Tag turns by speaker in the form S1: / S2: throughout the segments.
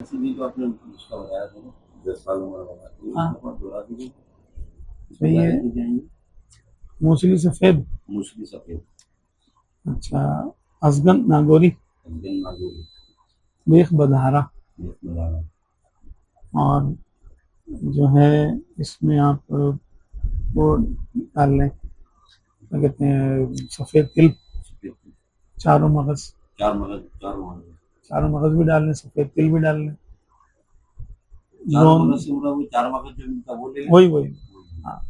S1: भी तो आपने उसका बताया था ना, 10 साल उम्र वाला, तो
S2: हाँ।
S1: उसको दोहरा दीजिए।
S2: तो ये
S1: तो जाएंगे
S2: मूसली सफेद,
S1: मुश्किल सफेद
S2: अच्छा, असगन नागौरी,
S1: दिन नागोरी
S2: बेख बदहारा,
S1: लगाना।
S2: और जो है इसमें आप वो डाल लें, क्या कहते हैं, सफेद तिल, चारों मगज,
S1: चार मगज, चारों मगज,
S2: चारों मगज भी डाल लें, सफेद तिल भी डाल लें,
S1: चारों
S2: गोंद,
S1: मगज से मतलब वो चार मगज जो मिलता है वो ले लें।
S2: वही वही, हाँ।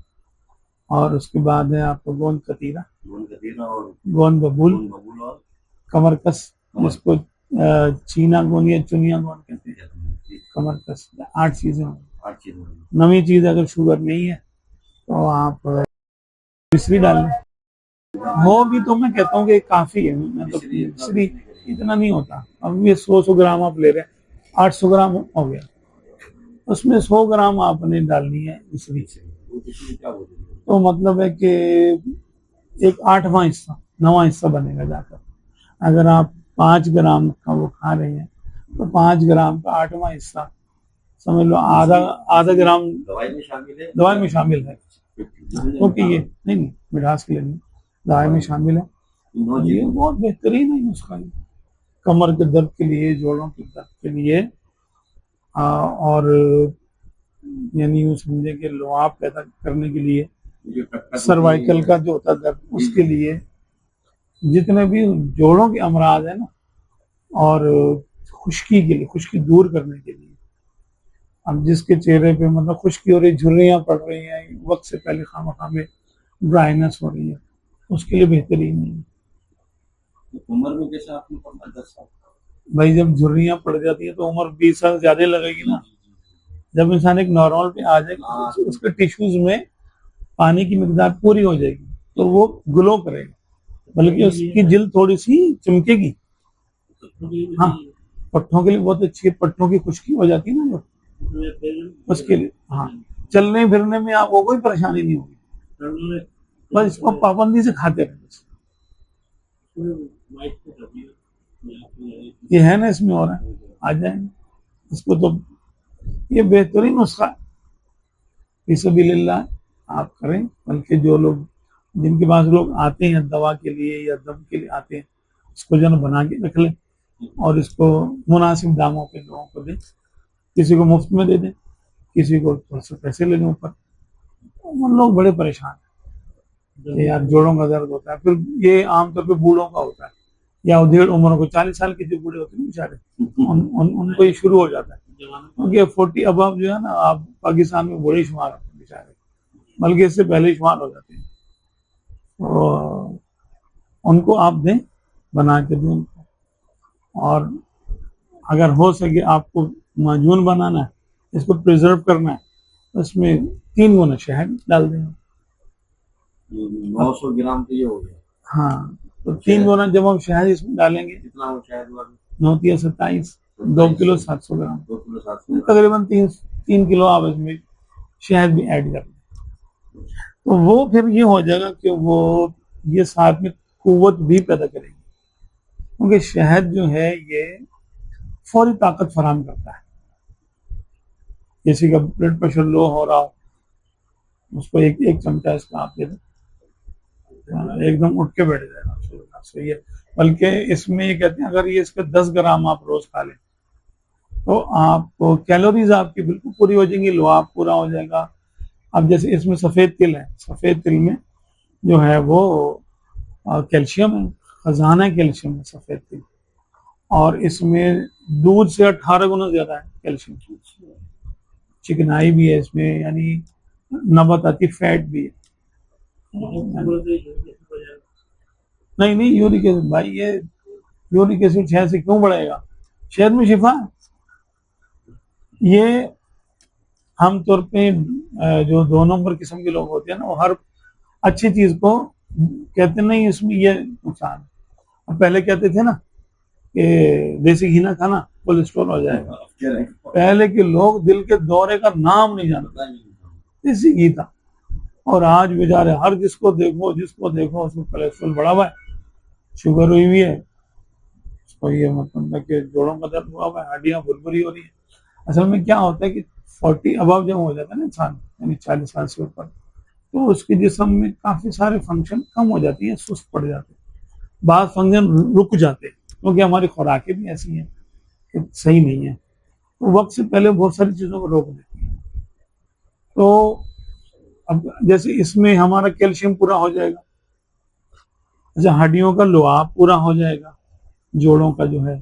S2: और उसके बाद है आपको गोंद कतीरा,
S1: गोंद कतीरा और
S2: गोंद बबूल,
S1: गोंद बबूल और
S2: कमरकस,
S1: कमर
S2: जिसको चीना गोंद या चुनिया गोंद कहते हैं,
S1: ठीक,
S2: कमरकस। 8 चीजें होंगी।
S1: 8 चीज होगी।
S2: नवी चीज अगर शुगर नहीं है तो आप मिश्री डाल लें, हो भी तो मैं कहता हूँ कि काफी है। मैं तो मिश्री इतना नहीं होता, अब ये 100 ग्राम आप ले रहे हैं, 800 ग्राम हो गया, उसमें 100 ग्राम आपने डालनी है मिश्री।
S1: वो किसी क्या बोलते हैं,
S2: तो मतलब है कि एक 8वां हिस्सा 9वां हिस्सा बनेगा जाकर। अगर आप 5 ग्राम का वो खा रहे हैं तो 5 ग्राम का 8वां हिस्सा, समझ लो आधा आधा ग्राम
S1: दवाई में शामिल है,
S2: दवाई में शामिल है, क्योंकि ये नहीं नहीं मिठास के लिए नहीं, दवाई में शामिल है। ये बहुत बेहतरीन है नुस्खा, कमर के दर्द के लिए, जोड़ों के दर्द के लिए, और यानी यूँ समझे कि लुआब पैदा करने के लिए, सर्वाइकल का जो होता है दर्द उसके लिए, जितने भी जोड़ों के अमराज है ना, और खुश्की के लिए, खुश्की दूर करने के लिए, अब जिसके चेहरे पे मतलब खुश्की हो रही, झुर्रियाँ पड़ रही हैं, वक्त से पहले खामखा में ड्राइनेस हो रही है, उसके लिए बेहतरीन नहीं है।
S1: उम्र में कैसे आपने पढ़ा 10 साल,
S2: भाई जब झुर्रियाँ पड़ जाती है तो उम्र 20 साल ज्यादा लगेगी ना। जब इंसान एक नॉर्मल पे आ जाएगा तो उसके टिश्यूज में पानी की मिकदार पूरी हो जाएगी, तो वो ग्लो करेगा, बल्कि उसकी जिल्द थोड़ी सी चमकेगी। हाँ, पट्टों के लिए बहुत अच्छी है, पट्टों की खुश्की हो जाती है ना जो, उसके लिए। हाँ, चलने फिरने में आपको कोई परेशानी नहीं होगी, बस इसको पाबंदी से खाते रहे। ये है ना, इसमें हो रहा है, आ जाएंगे इसको तो, ये बेहतरीन नुस्खा है, फिसबिलिल्लाह आप करें। बल्कि जो लोग, जिनके पास लोग आते हैं दवा के लिए या दम के लिए आते हैं, इसको जो बना के रख लें और इसको मुनासिब दामों पे लोगों को दें, किसी को मुफ्त में दे दें, किसी को थोड़ा सा पैसे लेने ऊपर। उन लोग बड़े परेशान हैं कि यार जोड़ों का दर्द होता है, फिर ये आमतौर पे बूढ़ों का होता है, या उधेड़ उम्र को, 40 साल के जो बूढ़े होते हैं बेचारे, उनको ये शुरू हो जाता है, क्योंकि 40 अब जो है ना, आप पाकिस्तान में बूढ़े शुमार होते हैं बेचारे, बल्कि इससे पहले शुमार हो जाते हैं। तो उनको आप दें, बना के दें उनको, और अगर हो सके आपको माजून बनाना है, इसको प्रिजर्व करना है, तो इसमें 3 गुना शहद डाल दें।
S1: 900 ग्राम तो ये हो गया।
S2: हाँ, तो 3 गुना जब हम शहद इसमें डालेंगे,
S1: कितना हो शहद वाला,
S2: 9×27, 2 किलो 700 ग्राम,
S1: 2 किलो 700
S2: तकरीबन 3 किलो आप इसमें शहद भी ऐड कर दें, तो वो फिर ये हो जाएगा कि वो ये साथ में कुव्वत भी पैदा करेगी, क्योंकि शहद जो है ये फौरी ताकत फराम करता है। किसी का ब्लड प्रेशर लो हो रहा हो, उसको एक चमचा इसका आप दे दें, एकदम उठ के बैठ जाएगा, सही है। बल्कि इसमें ये कहते हैं, अगर ये इसके 10 ग्राम आप रोज खा लें तो आपको कैलोरीज आपकी बिल्कुल पूरी हो जाएंगी, लुआब पूरा हो जाएगा। अब जैसे इसमें सफेद तिल है, सफेद तिल में जो है वो कैल्शियम है, खजाना है कैल्शियम है सफेद तिल, और इसमें दूध से 18 गुना ज्यादा है कैल्शियम, चिकनाई भी है इसमें, यानी नबाताती फैट भी है। नहीं नहीं, यूरिक एसिड भाई, ये यूरिक एसिड शहद से क्यों बढ़ेगा, शहद में शिफा है। ये हम तौर पे जो 2 नंबर किस्म के लोग होते हैं ना, वो हर अच्छी चीज को कहते नहीं इसमें ये नुकसान है। पहले कहते थे ना कि देसी घी ना खाना, कोलेस्ट्रॉल हो जाएगा, पहले के लोग दिल के दौरे का नाम नहीं जानते, देसी घी था। और आज बेचारे हर जिसको देखो उसको कोलेस्ट्रॉल बढ़ा हुआ है, शुगर हुई हुई है, उसको ये मतलब कि जोड़ों का दर्द हुआ हुआ है, हड्डियां भुरभुरी हो रही है, असल में क्या होता है कि 40 अबव जब हो जाता है ना इंसान, यानी 40 साल से ऊपर, तो उसके जिस्म में काफी सारे फंक्शन कम हो जाती हैं, सुस्त पड़ जाते हैं, बाद फंक्शन रुक जाते हैं, क्योंकि हमारी खुराकें भी ऐसी हैं कि सही नहीं है, तो वक्त से पहले बहुत सारी चीजों को रोक देती है। तो अब जैसे इसमें हमारा कैल्शियम पूरा हो जाएगा, अच्छा हड्डियों का लुआब पूरा हो जाएगा, जोड़ों का जो है,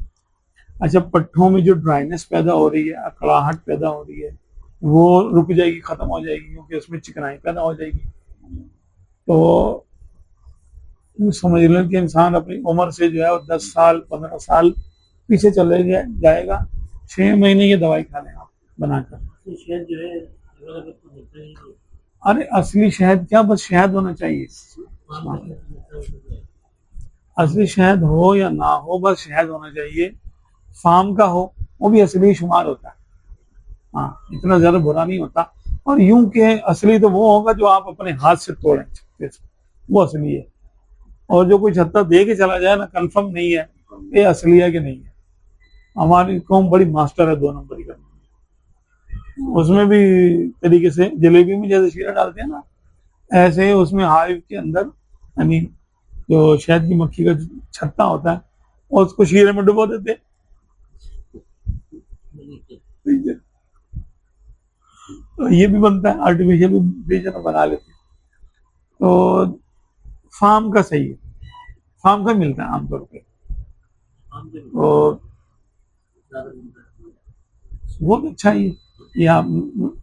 S2: अच्छा पट्ठों में जो ड्राइनेस पैदा हो रही है, अकड़ाहट पैदा हो रही है, वो रुक जाएगी, खत्म हो जाएगी, क्योंकि उसमें चिकनाई पैदा हो जाएगी। तो समझ लो कि इंसान अपनी उम्र से जो है वो 10 साल 15 साल पीछे चले जाएगा 6 महीने की दवाई खा लें आप बनाकर।
S1: शहद जो है अलग-अलग तो होता ही है।
S2: अरे असली शहद क्या, बस शहद होना चाहिए, असली शहद हो या ना हो, बस शहद होना चाहिए, फार्म का हो वो भी असली शुमार होता है, हाँ इतना ज्यादा बुरा नहीं होता। और यूं के असली तो वो होगा जो आप अपने हाथ से तोड़ें छत्ते से, वो असली है, और जो कोई छत्ता दे के चला जाए ना, कंफर्म नहीं है ये असली है कि नहीं है। हमारी कौम बड़ी मास्टर है 2 नंबरी करने में, उसमें भी तरीके से जलेबी में जैसे शीरा डालते हैं ना, ऐसे उसमें हाइव के अंदर, यानी जो शहद की मक्खी का छत्ता होता है, और उसको शीरे में डुबो देते हैं। तो ये भी बनता है, आर्टिफिशियल भी बना लेते हैं। तो फार्म का सही है, फार्म का मिलता है आमतौर पे, तो बहुत अच्छा ही ये आप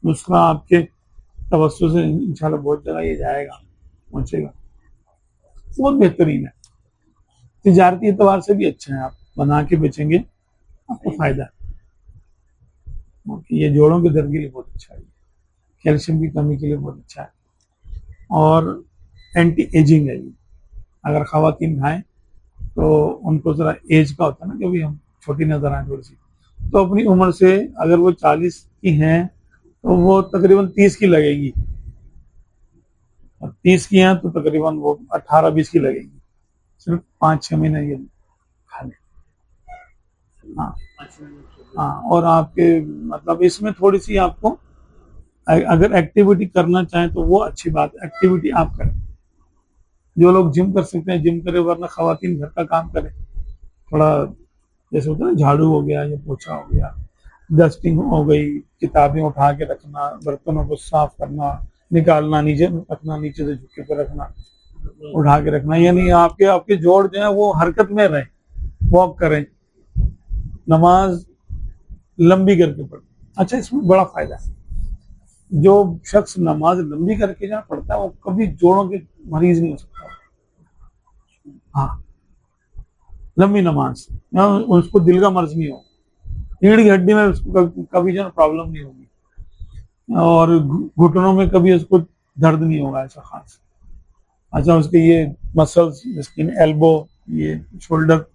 S2: नुस्खा आपके तवज्जो से इंशाल्लाह बहुत जगह ये जाएगा, पहुंचेगा, बहुत बेहतरीन है, तिजारती एतबार से भी अच्छा है, आप बना के बेचेंगे आपको फायदा है, ये जोड़ों के दर्द के लिए बहुत अच्छा है, कैल्शियम की कमी के लिए बहुत अच्छा है, और एंटी एजिंग है ये। अगर खवातीन खाएं तो उनको जरा एज का होता है ना, कभी हम छोटी नजर आए थोड़ी सी, तो अपनी उम्र से अगर वो 40 की हैं तो वो तकरीबन 30 की लगेगी, और 30 की हैं तो तकरीबन वो 18-20 की लगेगी, सिर्फ 5-6 महीने ये खा लें। हाँ हाँ, और आपके मतलब इसमें थोड़ी सी आपको अगर एक्टिविटी करना चाहें तो वो अच्छी बात, एक्टिविटी आप करें, जो लोग जिम कर सकते हैं जिम करें, वरना खवातीन घर का काम करें, थोड़ा जैसे होता है ना, झाड़ू हो गया या पोछा हो गया, डस्टिंग हो गई, किताबें उठा के रखना, बर्तनों को साफ करना, निकालना, नीचे रखना, नीचे से झुके पे रखना, उठा के रखना, यानी आपके आपके जोड़ जो है वो हरकत में रहे, वॉक करें, नमाज लंबी करके पढ़े। अच्छा इसमें बड़ा फायदा है, जो शख्स नमाज लंबी करके जहाँ पढ़ता है वो कभी जोड़ों के मरीज नहीं हो सकता। हाँ, लंबी नमाज, उसको दिल का मर्ज नहीं होगा, रीढ़ की हड्डी में उसको कभी जो प्रॉब्लम नहीं होगी, और घुटनों में कभी उसको दर्द नहीं होगा ऐसा खास। अच्छा उसके ये मसल्स, स्किन, एल्बो, ये शोल्डर,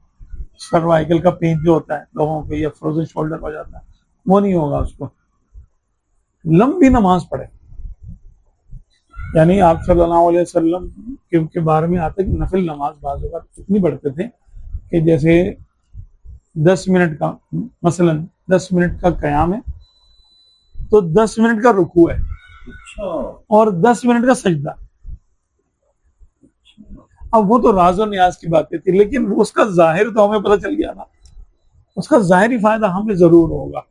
S2: सर्वाइकल का पेन जो होता है लोगों को, ये फ्रोजन शोल्डर हो जाता है, वो नहीं होगा उसको। लंबी नमाज पढ़े, यानी आप सल्लल्लाहु अलैहि वसल्लम के बारे में आता है कि नफिल नमाज बाजू का इतनी पढ़ते थे कि जैसे 10 मिनट का, मसलन 10 मिनट का कयाम है तो 10 मिनट का रुकू है, और 10 मिनट का सजदा। अब वो तो राज और न्याज की बातें थी, लेकिन उसका जाहिर तो हमें पता चल गया ना, उसका जाहिरी फायदा हमें जरूर होगा,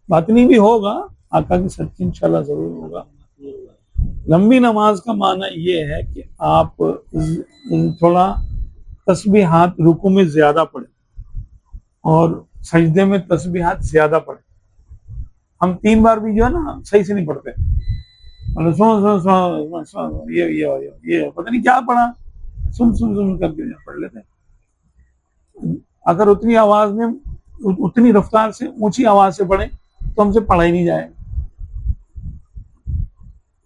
S2: बातनी भी होगा, आका की सच्ची इंशाल्लाह जरूर होगा। लंबी नमाज का माना ये है कि आप थोड़ा तस्बीहात रुकू में ज्यादा पढ़े और सजदे में तस्बीहात ज्यादा पढ़े। हम 3 बार भी जो है ना सही से नहीं पढ़ते, मतलब सुन ये पता नहीं क्या पढ़ा, सुन करके पढ़ लेते। अगर उतनी आवाज में, उतनी रफ्तार से, ऊंची आवाज से पढ़े तो हमसे पढ़ा ही नहीं जाएगा।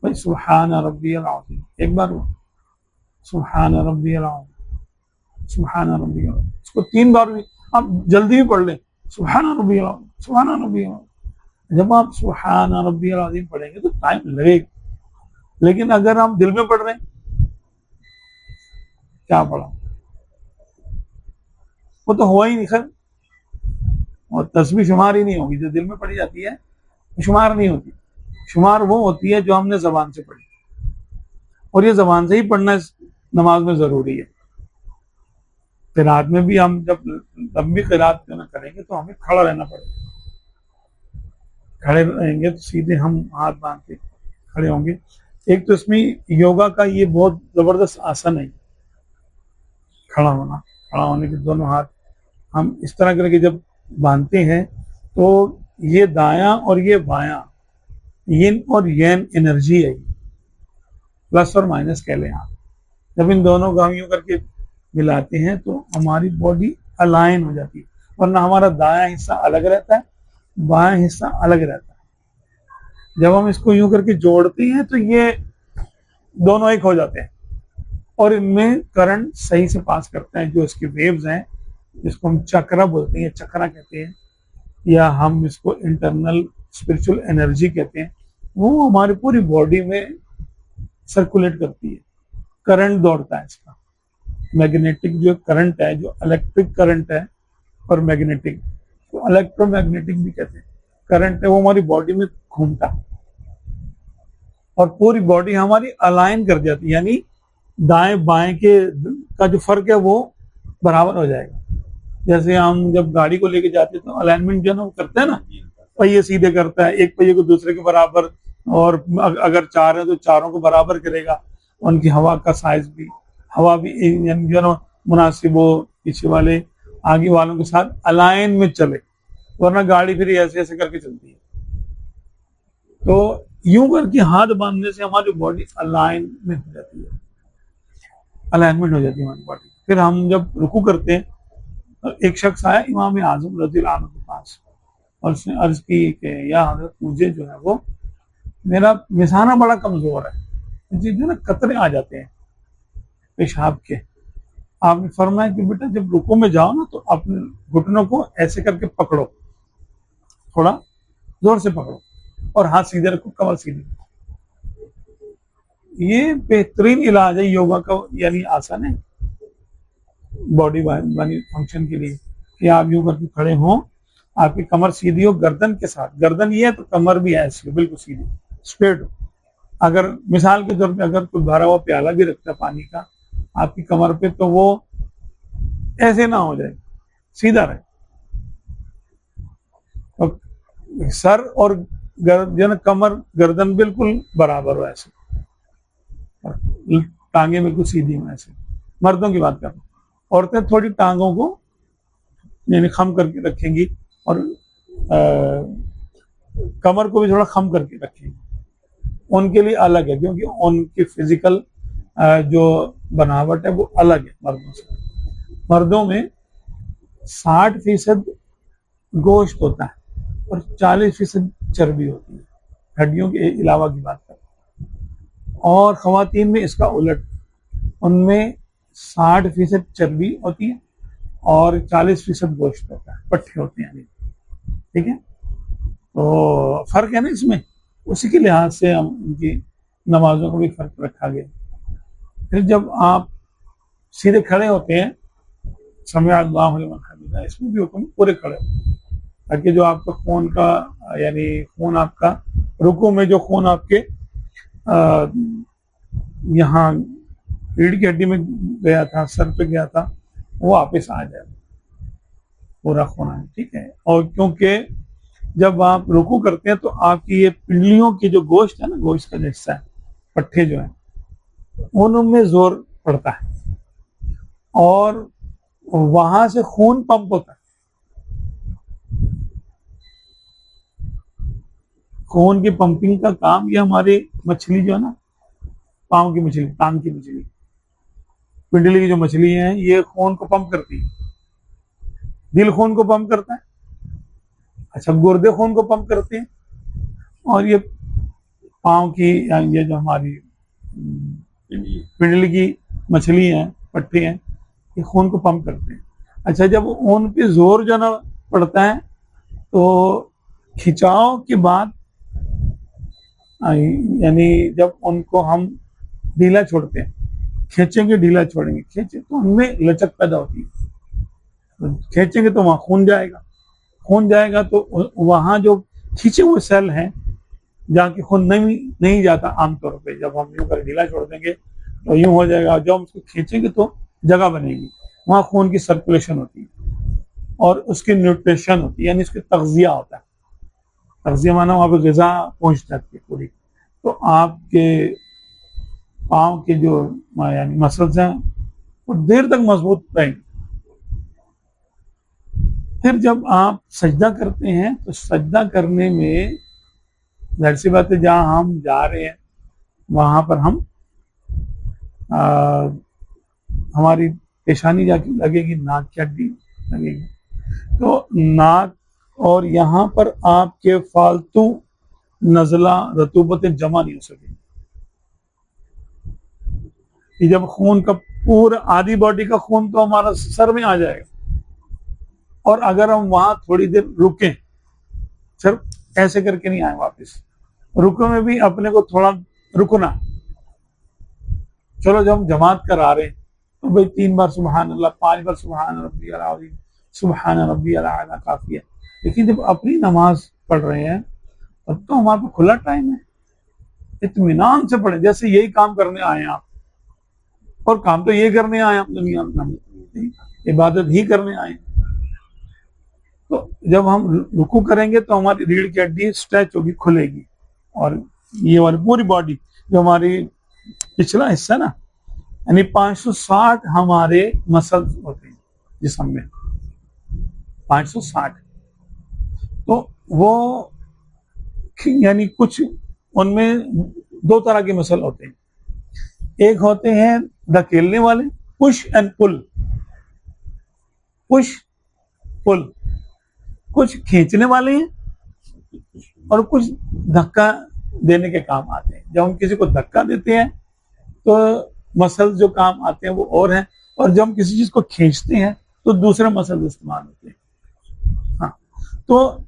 S2: भाई सुब्हान रब्बियल अज़ीम एक बार हुआ, सुब्हान रब्बियल अज़ीम, सुब्हान रब्बियल अज़ीम, इसको 3 बार भी आप जल्दी भी पढ़ लें, सुब्हान रब्बियल अज़ीम, सुब्हान रब्बियल अज़ीम। जब आप सुब्हान रब्बियल अज़ीम पढ़ेंगे तो टाइम लगेगा, लेकिन अगर हम दिल में पढ़ रहे हैं, क्या पढ़ा, वो तो हुआ ही नहीं, खैर और तस्बीह शुमार ही नहीं होगी, जो दिल में पड़ी जाती है शुमार नहीं होती। शुमार वो होती है जो हमने जबान से पढ़ी, और ये जबान से ही पढ़ना इस नमाज में जरूरी है। किरात में भी हम जब लंबी किरात करेंगे तो हमें खड़ा रहना पड़ेगा। खड़े रहेंगे तो सीधे हम हाथ बांध के खड़े होंगे। एक तो इसमें योगा का ये बहुत जबरदस्त आसन है, खड़ा होना। खड़ा होने के दोनों हाथ हम इस तरह करके जब बांधते हैं तो ये दायां और ये बायां, यिन और यन एनर्जी है, प्लस और माइनस कह लें आप। जब इन दोनों को हम यूं करके मिलाते हैं तो हमारी बॉडी अलाइन हो जाती है, वरना हमारा दायां हिस्सा अलग रहता है, बायां हिस्सा अलग रहता है। जब हम इसको यूं करके जोड़ते हैं तो ये दोनों एक हो जाते हैं और इनमें करंट सही से पास करते हैं। जो इसकी वेव्स हैं, जिसको हम चक्रा बोलते हैं, चक्रा कहते हैं, या हम इसको इंटरनल स्पिरिचुअल एनर्जी कहते हैं, वो हमारी पूरी बॉडी में सर्कुलेट करती है। करंट दौड़ता है इसका। मैग्नेटिक जो करंट है, जो इलेक्ट्रिक करंट है और मैग्नेटिक, तो इलेक्ट्रोमैग्नेटिक भी कहते हैं, करंट है, वो हमारी बॉडी में घूमता है और पूरी बॉडी हमारी अलाइन कर जाती है। यानी दाएं बाएं के का जो फर्क है वो बराबर हो जाएगा। जैसे हम जब गाड़ी को लेके जाते हैं तो अलाइनमेंट जो है ना वो करते हैं ना, पहिए सीधे करता है, एक पहिए को दूसरे के बराबर, और अगर चार है तो चारों को बराबर करेगा। उनकी हवा का साइज भी, हवा भी जो है ना मुनासिब हो, पीछे वाले आगे वालों के साथ अलाइन में चले, वरना गाड़ी फिर ऐसे ऐसे करके चलती है। तो यूं करके हाथ बांधने से हमारी बॉडी अलाइन में हो जाती है, अलाइनमेंट हो जाती है हमारी बॉडी। फिर हम जब रुकू करते हैं तो एक शख्स आया इमाम आजम रज़ियल्लाहु अन्हु के पास और उसने अर्ज की कि या हज़रत, मुझे जो है वो मेरा मिसाना बड़ा कमजोर है, मुझे जो ना कतरे आ जाते हैं पेशाब के। आपने फरमाया कि बेटा जब रुकू में जाओ ना तो अपने घुटनों को ऐसे करके पकड़ो, थोड़ा जोर से पकड़ो और हाथ सीधे रखो, कमर सीधी। ये बेहतरीन इलाज है योगा का, यानी आसान है बॉडी बनी फंक्शन के लिए कि आप यूं करके खड़े हों, आपकी कमर सीधी हो गर्दन के साथ। गर्दन ये है तो कमर भी ऐसी हो, बिल्कुल सीधी स्ट्रेट हो। अगर मिसाल के तौर पे अगर कोई भरा हुआ प्याला भी रखता है पानी का आपकी कमर पे, तो वो ऐसे ना हो जाए, सीधा रहे। तो सर और गर्दन, कमर गर्दन बिल्कुल बराबर हो ऐसे, और टांगे बिल्कुल सीधी हो ऐसे। मर्दों की बात कर रहा हूं। औरतें थोड़ी टांगों को यानी खम करके रखेंगी और कमर को भी थोड़ा खम करके रखेंगी। उनके लिए अलग है, क्योंकि उनकी फिजिकल जो बनावट है वो अलग है मर्दों से। मर्दों में 60% गोश्त होता है और 40% चर्बी होती है, हड्डियों के अलावा की बात करें। और खवातीन में इसका उलट, उनमें 60% चर्बी होती है और 40% गोश्त होता है, पट्टे होते हैं। ठीक है, तो फर्क है ना इसमें, उसी के लिहाज से हम उनकी नमाजों को भी फर्क रखा गया। फिर जब आप सीधे खड़े होते हैं, समय अल्लाहु लिमन हमिदा, इसमें भी हुक्म पूरे खड़े हो, ताकि जो आपका खून का यानी खून आपका रुकू में जो खून आपके यहाँ रीढ़ की हड्डी में गया था, सर पे गया था, वो वापस आ जाए, पूरा खून है। ठीक है, और क्योंकि जब आप रुकू करते हैं तो आपकी ये पिंडलियों की जो गोश्त है ना, गोश्त का हिस्सा है, पट्टे जो है, उनमें जोर पड़ता है और वहां से खून पंप होता है। खून की पंपिंग का काम ये हमारी मछली जो है ना, पाँव की मछली, टांग की मछली, पिंडली की जो मछली है, ये खून को पंप करती है। दिल खून को पंप करता है, अच्छा गुर्दे खून को पंप करते हैं, और ये पाँव की ये जो हमारी पिंडली की मछली है, पट्टे हैं, ये खून को पंप करते हैं। अच्छा, जब उन पे जोर जो ना पड़ता है तो खिंचाव के बाद यानी जब उनको हम ढीला छोड़ते हैं, खींचेंगे ढीला छोड़ेंगे, खींचे तो उनमें लचक पैदा होती है, तो खींचेंगे तो वहां खून जाएगा, खून जाएगा तो वहां जो खींचे हुए सेल हैं, जहाँ की खून नहीं जाता आमतौर पे, जब हम यूं कर ढीला छोड़ देंगे तो यूं हो जाएगा, जब हम उसको खींचेंगे तो जगह बनेगी, वहां खून की सर्कुलेशन होती है और उसकी न्यूट्रिशन होती है, यानी उसकी तग़ज़िया होता है। तग़ज़िया माना वहाँ पे ग़िज़ा पहुँच जाती है पूरी, तो आपके पाँव के जो यानी मसल्स हैं वो देर तक मजबूत रहेंगे। फिर जब आप सजदा करते हैं तो सजदा करने में जाहिर सी बात है, जहाँ हम जा रहे हैं वहां पर हम हमारी पेशानी जाके लगेगी, नाक की हड्डी लगेगी, तो नाक और यहाँ पर आपके फालतू नज़ला रतूबतें जमा नहीं हो सकेंगी। कि जब खून का पूरा आधी बॉडी का खून तो हमारा सर में आ जाएगा, और अगर हम वहां थोड़ी देर रुकें, सिर्फ ऐसे करके नहीं आए वापस, रुको में भी अपने को थोड़ा रुकना। चलो जब हम जमात करा रहे हैं तो भाई 3 बार सुबहान अल्लाह, 5 बार सुबहान रब्बियल अज़ीम, सुबहान रब्बियल आला काफी है। लेकिन जब अपनी नमाज पढ़ रहे हैं तब तो हमारे पास खुला टाइम है, इत्मीनान से पढ़े, जैसे यही काम करने आए हैं आप, और काम तो ये करने आए हम दुनिया में, इबादत ही करने आए। तो जब हम रुकू करेंगे तो हमारी रीढ़ की हड्डी स्ट्रेच होगी, खुलेगी, और ये वाली पूरी बॉडी जो हमारी पिछला हिस्सा ना, यानी 560 हमारे मसल्स होते हैं जिस्म में, 560। तो वो यानी कुछ उनमें 2 तरह के मसल होते हैं, एक होते हैं धकेलने वाले, push and pull, push pull, कुछ खींचने वाले हैं और कुछ धक्का देने के काम आते हैं। जब हम किसी को धक्का देते हैं तो मसल जो काम आते हैं वो और हैं, और जब हम किसी चीज को खींचते हैं तो दूसरे मसल इस्तेमाल होते हैं। हाँ, तो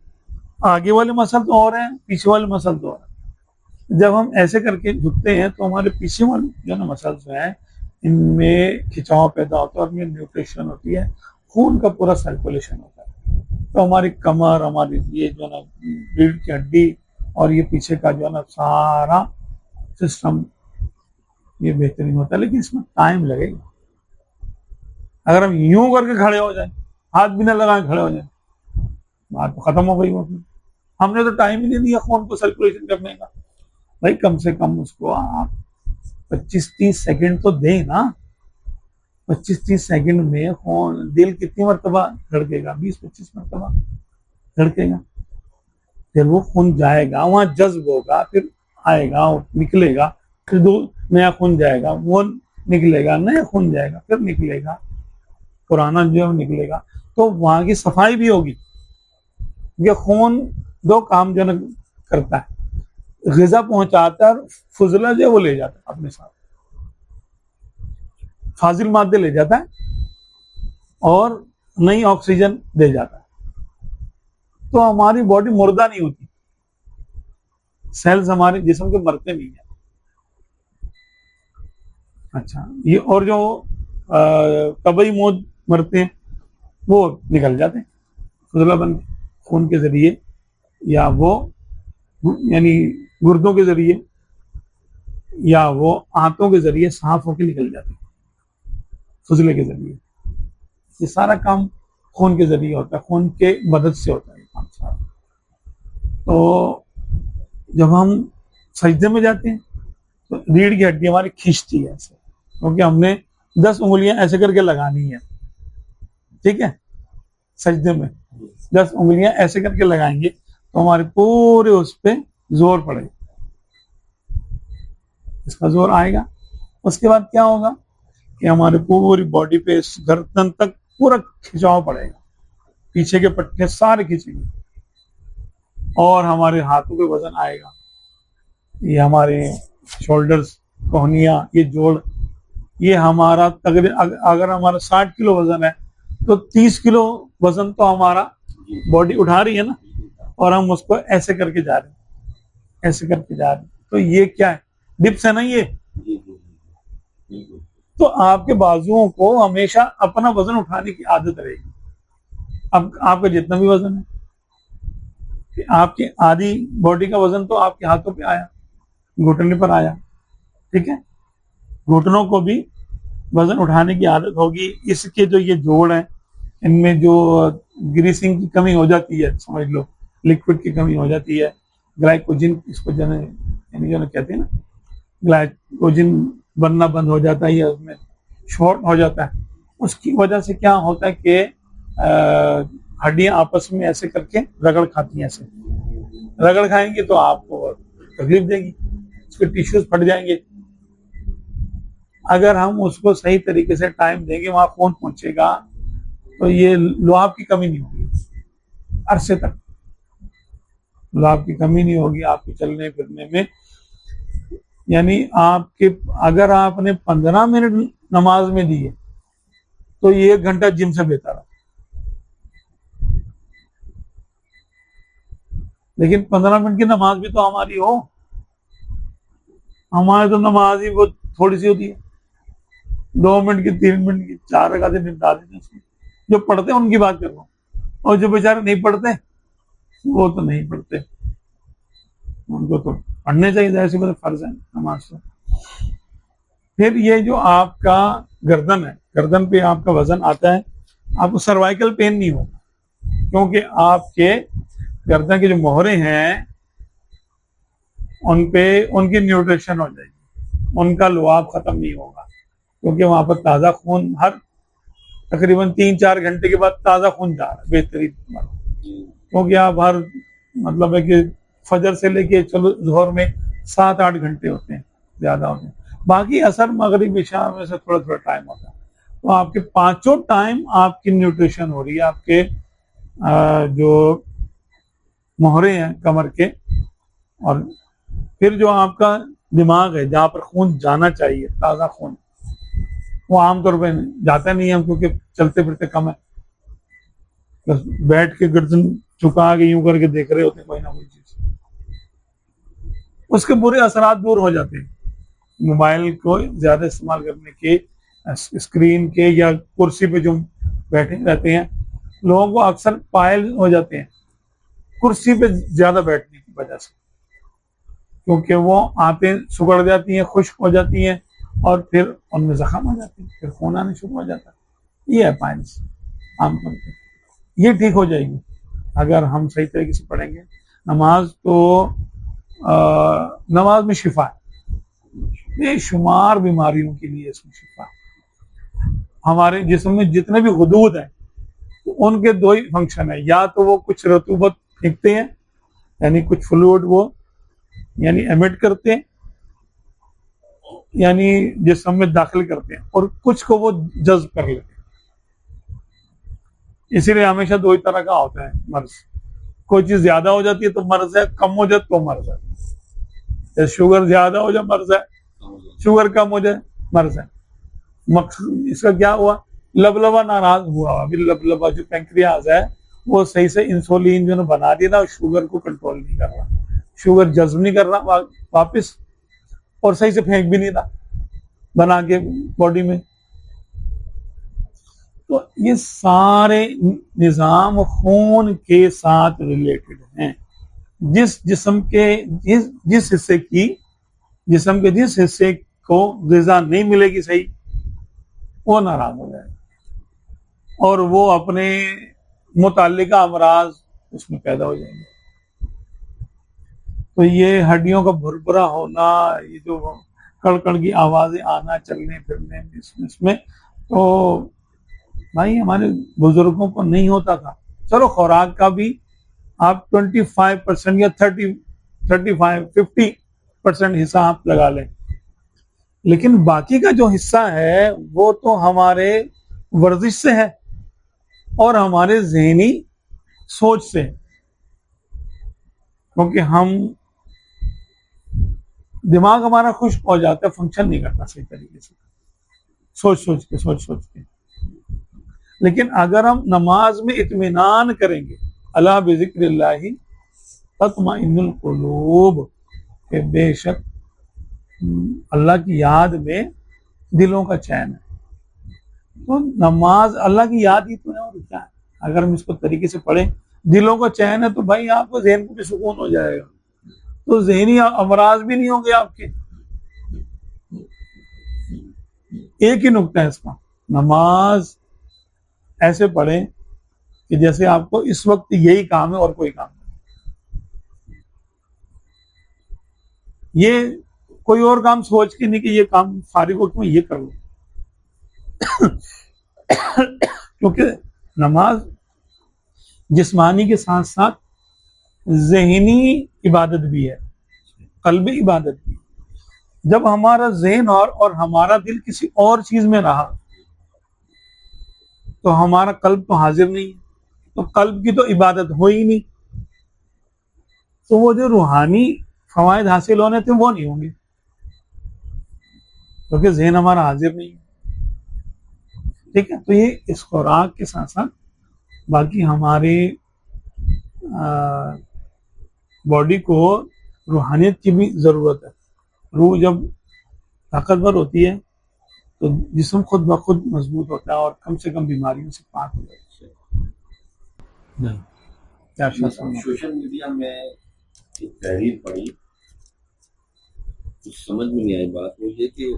S2: आगे वाले मसल तो और हैं, पीछे वाले मसल तो और हैं। जब हम ऐसे करके झुकते हैं तो हमारे पीछे वाले जो ना मसल्स हैं, इनमें खिंचाव पैदा होता है और इनमें न्यूट्रिशन होती है, खून का पूरा सर्कुलेशन होता है। तो हमारी कमर, हमारी ये जो ना रीढ़ की हड्डी और ये पीछे का जो है ना सारा सिस्टम ये बेहतरीन होता है। लेकिन इसमें टाइम लगेगा। अगर हम यूं करके खड़े हो जाए, हाथ भी ना लगाए खड़े हो जाए, बात तो खत्म हो गई। वो हमने तो टाइम ही नहीं दिया खून को सर्कुलेशन करने का। भाई कम से कम उसको आप 25-30 सेकंड तो दें ना। 25-30 सेकंड में खून, दिल कितनी मरतबा धड़केगा? 20-25 मरतबा धड़केगा। फिर वो खून जाएगा, वहां जज्ब होगा, फिर आएगा, निकलेगा, फिर नया खून जाएगा, वो निकलेगा, नया खून जाएगा, फिर निकलेगा, पुराना जो निकलेगा। तो वहां की सफाई भी होगी। ये खून 2 काम जो करता है, ग़िज़ा पहुंचाता है और फुजला जो वो ले जाता है अपने साथ, फाजिल मादे ले जाता है और नई ऑक्सीजन दे जाता है। तो हमारी बॉडी मुर्दा नहीं होती, सेल्स हमारे जिस्म के मरते नहीं है। अच्छा, ये और जो तबई मौत मरते हैं वो निकल जाते हैं फुजला बन के, खून के जरिए, या वो यानी गुर्दों के जरिए, या वो आंतों के जरिए साफ होकर निकल जाते हैं फुजले के जरिए। ये सारा काम खून के जरिए होता है, खून के मदद से होता है ये काम सारा। तो जब हम सजदे में जाते हैं तो रीढ़ की हड्डी हमारी खींचती है ऐसे, क्योंकि हमने 10 उंगलियां ऐसे करके लगानी है। ठीक है, सजदे में 10 उंगलियां ऐसे करके लगाएंगे तो हमारे पूरे उस पे जोर पड़ेगा, इसका जोर आएगा। उसके बाद क्या होगा कि हमारे पूरी बॉडी पे गर्दन तक पूरा खिंचाव पड़ेगा, पीछे के पट्टे सारे खींचेंगे, और हमारे हाथों पे वजन आएगा। ये हमारे शोल्डर्स, कोहनिया, ये जोड़, ये हमारा अगर हमारा 60 किलो वजन है तो 30 किलो वजन तो हमारा बॉडी उठा रही है ना, और हम उसको ऐसे करके जा रहे हैं, ऐसे करके जा रहे हैं। तो ये क्या है? डिप्स है ना ये। तो आपके बाजुओं को हमेशा अपना वजन उठाने की आदत रहेगी। अब आपका जितना भी वजन है कि आपकी आधी बॉडी का वजन तो आपके हाथों पे आया, घुटने पर आया, ठीक है। घुटनों को भी वजन उठाने की आदत होगी। इसके जो ये जोड़ हैं, इनमें जो ग्रीसिंग की कमी हो जाती है, समझ लो लिक्विड की कमी हो जाती है, ग्लाइकोजिन इसको जो कहते हैं ना, ग्लाइकोजिन बनना बंद हो जाता है या उसमें शॉर्ट हो जाता है। उसकी वजह से क्या होता है कि हड्डियां आपस में ऐसे करके रगड़ खाती हैं, ऐसे रगड़ खाएंगे तो आपको तकलीफ देगी, उसके टिश्यूज फट जाएंगे। अगर हम उसको सही तरीके से टाइम देंगे, वहां खून पहुंचेगा, तो ये लुआब की कमी नहीं होगी अरसे तक, लुआब की कमी नहीं होगी आपके चलने फिरने में। यानी आपके अगर आपने 15 मिनट नमाज में दिए तो ये 1 घंटा जिम से बेहतर है। लेकिन 15 मिनट की नमाज भी तो हमारी हो, हमारे तो नमाज ही वो थोड़ी सी होती है, 2 मिनट की, 3 मिनट की, 4 रकातें निपटा देते हैं। जो पढ़ते हैं उनकी बात कर रहा हूँ, और जो बेचारे नहीं पढ़ते वो तो नहीं पढ़ते, उनको तो पढ़ने चाहिए, ऐसे मतलब फर्ज है नमाज तो। फिर ये जो आपका गर्दन है, गर्दन पे आपका वजन आता है, आपको सर्वाइकल पेन नहीं होगा, क्योंकि आपके गर्दन के जो मोहरे हैं उन पे उनकी न्यूट्रिशन हो जाएगी, उनका लुआब खत्म नहीं होगा, क्योंकि वहां पर ताज़ा खून हर तकरीबन 3-4 घंटे के बाद ताज़ा खून जा रहा है बेहतरीन। क्योंकि आप हर मतलब है कि फजर से लेके चलो जोहर में 7-8 घंटे होते हैं, ज्यादा होते हैं, बाकी असर मगरिब इशा में से थोड़ा थोड़ा टाइम होता है। तो आपके पांचों टाइम आपकी न्यूट्रिशन हो रही है, आपके जो मोहरे हैं कमर के, और फिर जो आपका दिमाग है जहाँ पर खून जाना चाहिए, ताज़ा खून, वो आमतौर पर जाता नहीं है, क्योंकि चलते फिरते कम है, बस बैठ के गर्दन झुका के यूं करके देख रहे होते कोई ना कोई चीज, उसके बुरे असरात दूर हो जाते हैं। मोबाइल को ज्यादा इस्तेमाल करने के, स्क्रीन के, या कुर्सी पे जो बैठे रहते हैं, लोगों को अक्सर पायल हो जाते हैं कुर्सी पे ज्यादा बैठने की वजह से, क्योंकि वो आंतें सुगड़ जाती हैं, खुश्क हो जाती हैं, और फिर उनमें जख्म आ जाते हैं, फिर खून आने शुरू हो जाता है। ये है पाइल्स आमतौर पर, ये ठीक हो जाएगी अगर हम सही तरीके से पढ़ेंगे नमाज। तो नमाज में शिफा है, बेशुमार बीमारियों के लिए इसमें शिफा। हमारे जिस्म में जितने भी हुदूद हैं, तो उनके 2 ही फंक्शन है, या तो वो कुछ रतूबत फेंकते हैं, यानी कुछ फ्लूइड वो यानी एमिट करते हैं, यानी जिस्म में दाखिल करते हैं, और कुछ को वो जज्ब कर लेते हैं। इसीलिए हमेशा 2 ही तरह का होता है मर्ज, कोई चीज ज्यादा हो जाती है तो मर्ज है, कम हो जाए तो मर्ज है। जैसे शुगर ज्यादा हो जाए मर्ज है, शुगर कम हो जाए मर्ज है। मकसद इसका क्या हुआ, लबलबा नाराज हुआ। अभी लबलबा जो पैंक्रियाज है वो सही से इंसुलिन जो बना दिया ना, शुगर को कंट्रोल नहीं कर रहा, शुगर जज्ब नहीं कर रहा वापस, और सही से फेंक भी नहीं रहा बना के बॉडी में। तो ये सारे निजाम खून के साथ रिलेटेड हैं। जिस जिस्म के जिस हिस्से की जिस्म के जिस हिस्से को ग़िज़ा नहीं मिलेगी सही, वो नाराज हो जाएगा और वो अपने मुताल्लिका अमराज उसमें पैदा हो जाएंगे। तो ये हड्डियों का भुरभुरा होना, ये जो कड़कड़ की आवाजें आना चलने फिरने में इसमें, तो भाई हमारे बुजुर्गों को नहीं होता था। चलो खुराक का भी आप 25% या 50% हिस्सा आप लगा लें, लेकिन बाकी का जो हिस्सा है वो तो हमारे वर्जिश से है और हमारे ज़हनी सोच से, क्योंकि हम दिमाग हमारा खुश्क हो जाता है, फंक्शन नहीं करता सही तरीके से, सोच सोच के। लेकिन अगर हम नमाज में इत्मीनान करेंगे, अला बिज़िक्रिल्लाहि तत्मइन्नुल कुलूब, के बेशक अल्लाह की याद में दिलों का चैन है। तो नमाज अल्लाह की याद ही तो है, और क्या है। अगर हम इसको तरीके से पढ़ें, दिलों का चैन है तो भाई आपको ज़हन को भी सुकून हो जाएगा, तो ज़हनी अमराज भी नहीं होंगे आपके। एक ही नुक्ता है इसका, नमाज ऐसे पढ़ें कि जैसे आपको इस वक्त यही काम है और कोई काम नहीं। ये कोई और काम सोच के नहीं कि ये काम फारिग वक्त में ये कर लो क्योंकि नमाज जिस्मानी के साथ साथ ज़हनी इबादत भी है, कल्बी इबादत भी। जब हमारा ज़हन और हमारा दिल किसी और चीज में रहा तो हमारा कल्ब तो हाजिर नहीं है, तो कल्ब की तो इबादत हो ही नहीं, तो वो जो रूहानी फवायद हासिल होने थे वो नहीं होंगे, क्योंकि ज़हन हमारा हाजिर नहीं है। ठीक है, तो ये इस खुराक के साथ साथ बाकी हमारे बॉडी को रूहानियत की भी जरूरत है। रूह जब ताकतवर होती है तो जिस्म खुद ब खुद मजबूत होता है और कम से कम बीमारियों से पाक हो जाता है। क्या
S1: सोशल मीडिया में एक तहरीर पढ़ी, कुछ समझ में नहीं आई बात, वो ये कि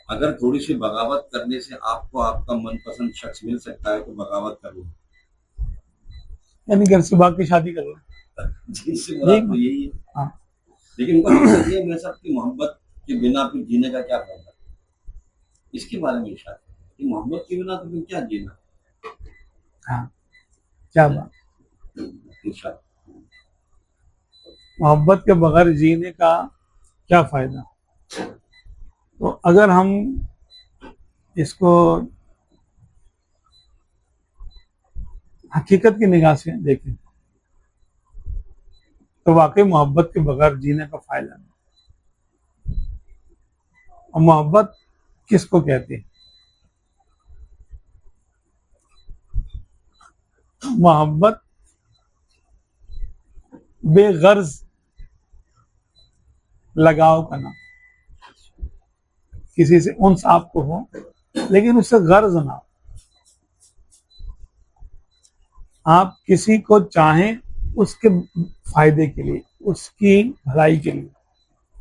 S1: अगर थोड़ी सी बगावत करने से आपको आपका मनपसंद शख्स मिल सकता है तो बगावत कर लो,
S2: यानी घर से भाग के शादी कर लो।
S1: जिससे मुराद तो यही है।
S2: हाँ।
S1: लेकिन उनका मकसद ये मेरे साथ की मोहब्बत के बिना फिर जीने का क्या फायदा, इसके बारे में इशारा कि मोहब्बत के बिना तो फिर क्या जीना।
S2: हाँ, क्या बात,
S1: इशारा
S2: मोहब्बत के बगैर जीने का क्या फायदा। तो अगर हम इसको हकीकत की निगाह से देखें तो वाकई मोहब्बत के बगैर जीने का फायदा नहीं। और मोहब्बत किसको कहते हैं? मोहब्बत बेगर्ज लगाव का नाम, किसी से उन्स आपको हो लेकिन उससे गर्ज ना हो। आप किसी को चाहें उसके फायदे के लिए, उसकी भलाई के लिए,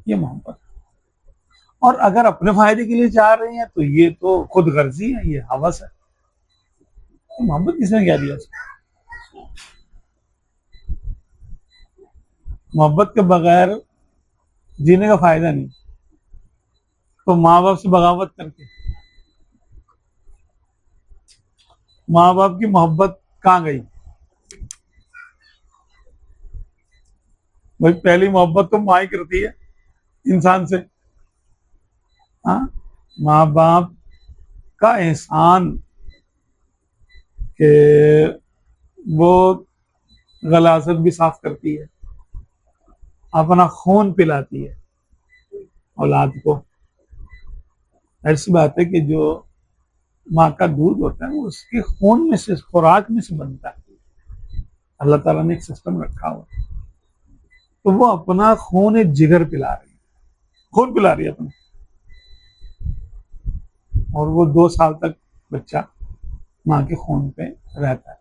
S2: ये मोहब्बत। और अगर अपने फायदे के लिए चाह रहे हैं तो ये तो खुद गर्जी है, ये हवस है। तो मोहब्बत किसने क्या दिया? मोहब्बत के बगैर जीने का फायदा नहीं। तो माँ बाप से बगावत करके, माँ बाप की मोहब्बत कहाँ गई? भाई पहली मोहब्बत तो माँ ही करती है इंसान से। हाँ, माँ बाप का एहसान कि वो गलासत भी साफ करती है, अपना खून पिलाती है औलाद को। ऐसी बात है कि जो माँ का दूध होता है वो उसके खून में से, खुराक में से बनता है। अल्लाह ताला ने एक सिस्टम रखा हुआ, तो वो अपना खून जिगर पिला रही है, खून पिला रही है अपना। और वो 2 साल तक बच्चा माँ के खून पे रहता है।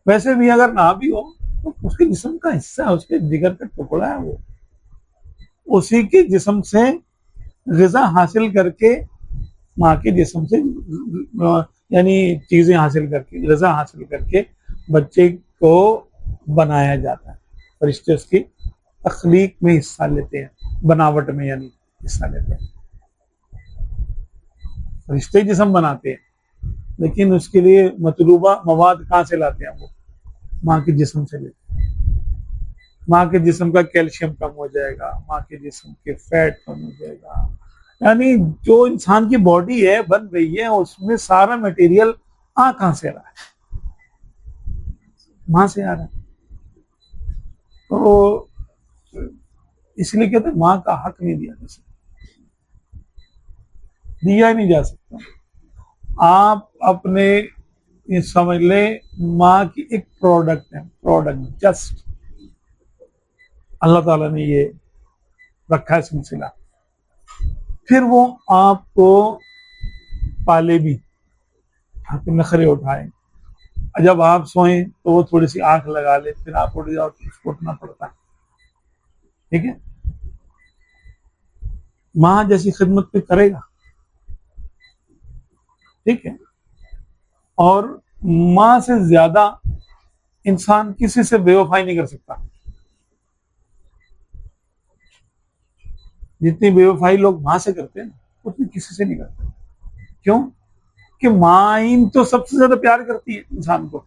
S2: वैसे भी अगर ना भी हो तो उसके जिस्म का हिस्सा है, उसके जिगर का टुकड़ा है, वो उसी के जिस्म से ग़िज़ा हासिल करके, माँ के जिस्म से यानी चीजें हासिल करके, ग़िज़ा हासिल करके बच्चे को बनाया जाता है। फरिश्ते उसकी तख्लीक में हिस्सा लेते हैं, बनावट में यानी हिस्सा लेते हैं। फरिश्ते जिस्म बनाते हैं, लेकिन उसके लिए मतलूबा मवाद कहाँ से लाते हैं? वो माँ के जिस्म से लेते हैं। माँ के जिस्म का कैल्शियम कम हो जाएगा, माँ के जिस्म के फैट कम हो जाएगा। यानी जो इंसान की बॉडी है, बन रही है, उसमें सारा मटेरियल कहाँ से आ रहा है? माँ से आ रहा है। तो इसलिए कहते हैं माँ का हक नहीं दिया जा सकता, दिया ही नहीं जा सकता। आप अपने ये समझ ले, माँ की एक प्रोडक्ट है, प्रोडक्ट जस्ट अल्लाह ताला ने ये रखा है सिलसिला। फिर वो आपको पाले भी, आपके नखरे उठाए, जब आप सोएं तो वो थोड़ी सी आंख लगा ले, फिर आप उठ जाओ तो उसको उठना पड़ता है। ठीक है, माँ जैसी खिदमत कोई करेगा? ठीक है, और माँ से ज्यादा इंसान किसी से बेवफाई नहीं कर सकता। जितनी बेवफाई लोग माँ से करते हैं उतनी किसी से नहीं करते। क्यों? कि माँ ही तो सबसे ज्यादा प्यार करती है इंसान को,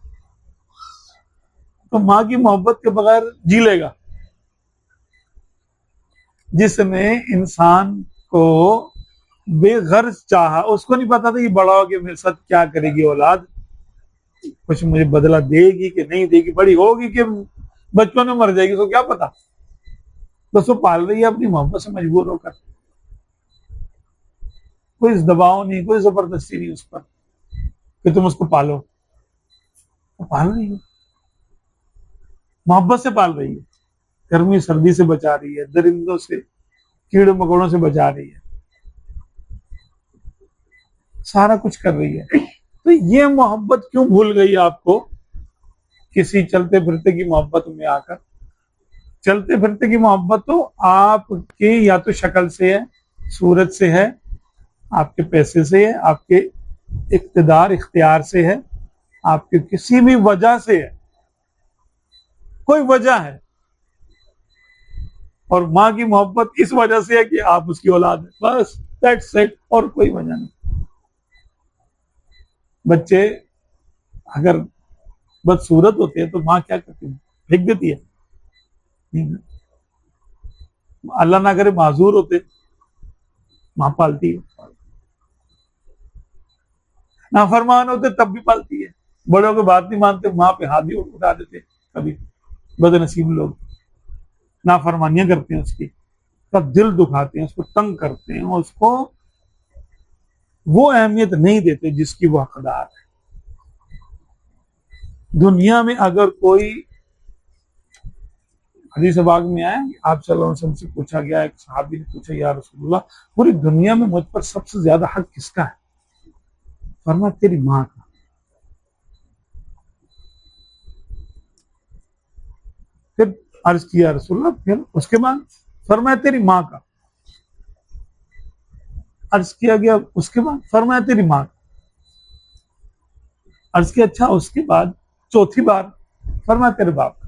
S2: तो माँ की मोहब्बत के बगैर जी लेगा? जिसने इंसान को बेगर्ज चाहा, उसको नहीं पता था कि बड़ा हो के मेरे साथ क्या करेगी औलाद, कुछ मुझे बदला देगी कि नहीं देगी, बड़ी होगी कि बचपन में मर जाएगी, उसको क्या पता। बस वो पाल रही है अपनी मोहब्बत से मजबूर होकर, कोई दबाव नहीं, कोई जबरदस्ती नहीं उस पर कि तुम उसको पालो। वो पाल रही है, मोहब्बत से पाल रही है, गर्मी सर्दी से बचा रही है, दरिंदों से कीड़े मकोड़ों से बचा रही है, सारा कुछ कर रही है। तो ये मोहब्बत क्यों भूल गई आपको किसी चलते फिरते की मोहब्बत में आकर? चलते फिरते की मोहब्बत तो आपके या तो शक्ल से है, सूरत से है, आपके पैसे से है, आपके इख्तिदार इख्तियार से है, आपके किसी भी वजह से है, कोई वजह है। और माँ की मोहब्बत इस वजह से है कि आप उसकी औलाद है, बस दैट्स इट, और कोई वजह नहीं। बच्चे अगर बदसूरत होते हैं तो माँ क्या करती है? फेंक देती है? नहीं, अल्लाह ना करे माजूर होते, माँ पालती है। नाफरमान होते तब भी पालती है। बड़ों की बात नहीं मानते, माँ पे हाथ भी उठा देते कभी बदनसीब लोग, नाफरमानियां करते हैं उसकी, तब दिल दुखाते हैं, उसको तंग करते हैं, उसको वो अहमियत नहीं देते जिसकी वो हकदार है। दुनिया में अगर कोई, हदीस बाग में आया, आप सल्लल्लाहु अलैहि वसल्लम से पूछा गया, एक सहाबी ने पूछा, या रसूलुल्लाह, पूरी दुनिया में मुझ पर सबसे ज्यादा हक किसका है? फरमाया तेरी माँ का। फिर अर्ज किया रसूलुल्लाह, फिर उसके बाद फरमाया तेरी माँ का। अर्ज किया गया उसके बाद, फरमाया तेरी माँ का। अर्ज किया अच्छा उसके बाद, चौथी बार फरमाया तेरे बाप का।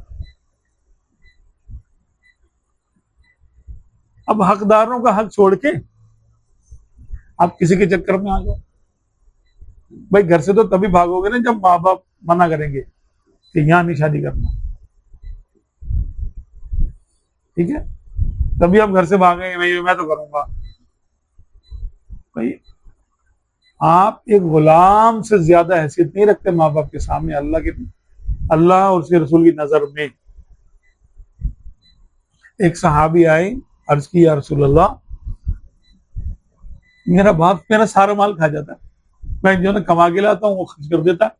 S2: अब हकदारों का हक छोड़ के आप किसी के चक्कर में आ जाओ। भाई घर से तो तभी भागोगे ना जब माँ बाप मना करेंगे कि यहां नहीं शादी करना, ठीक है, तभी आप घर से भागेंगे, मैं तो करूंगा। भाई आप एक गुलाम से ज्यादा हैसियत नहीं रखते माँ बाप के सामने, अल्लाह और उसके रसूल की नजर में। एक सहाबी आए, अर्ज की या रसूलल्लाह, मेरा बाप मेरा सारा माल खा जाता है, मैं जो ना कमा के लाता हूँ वो खर्च कर देता है।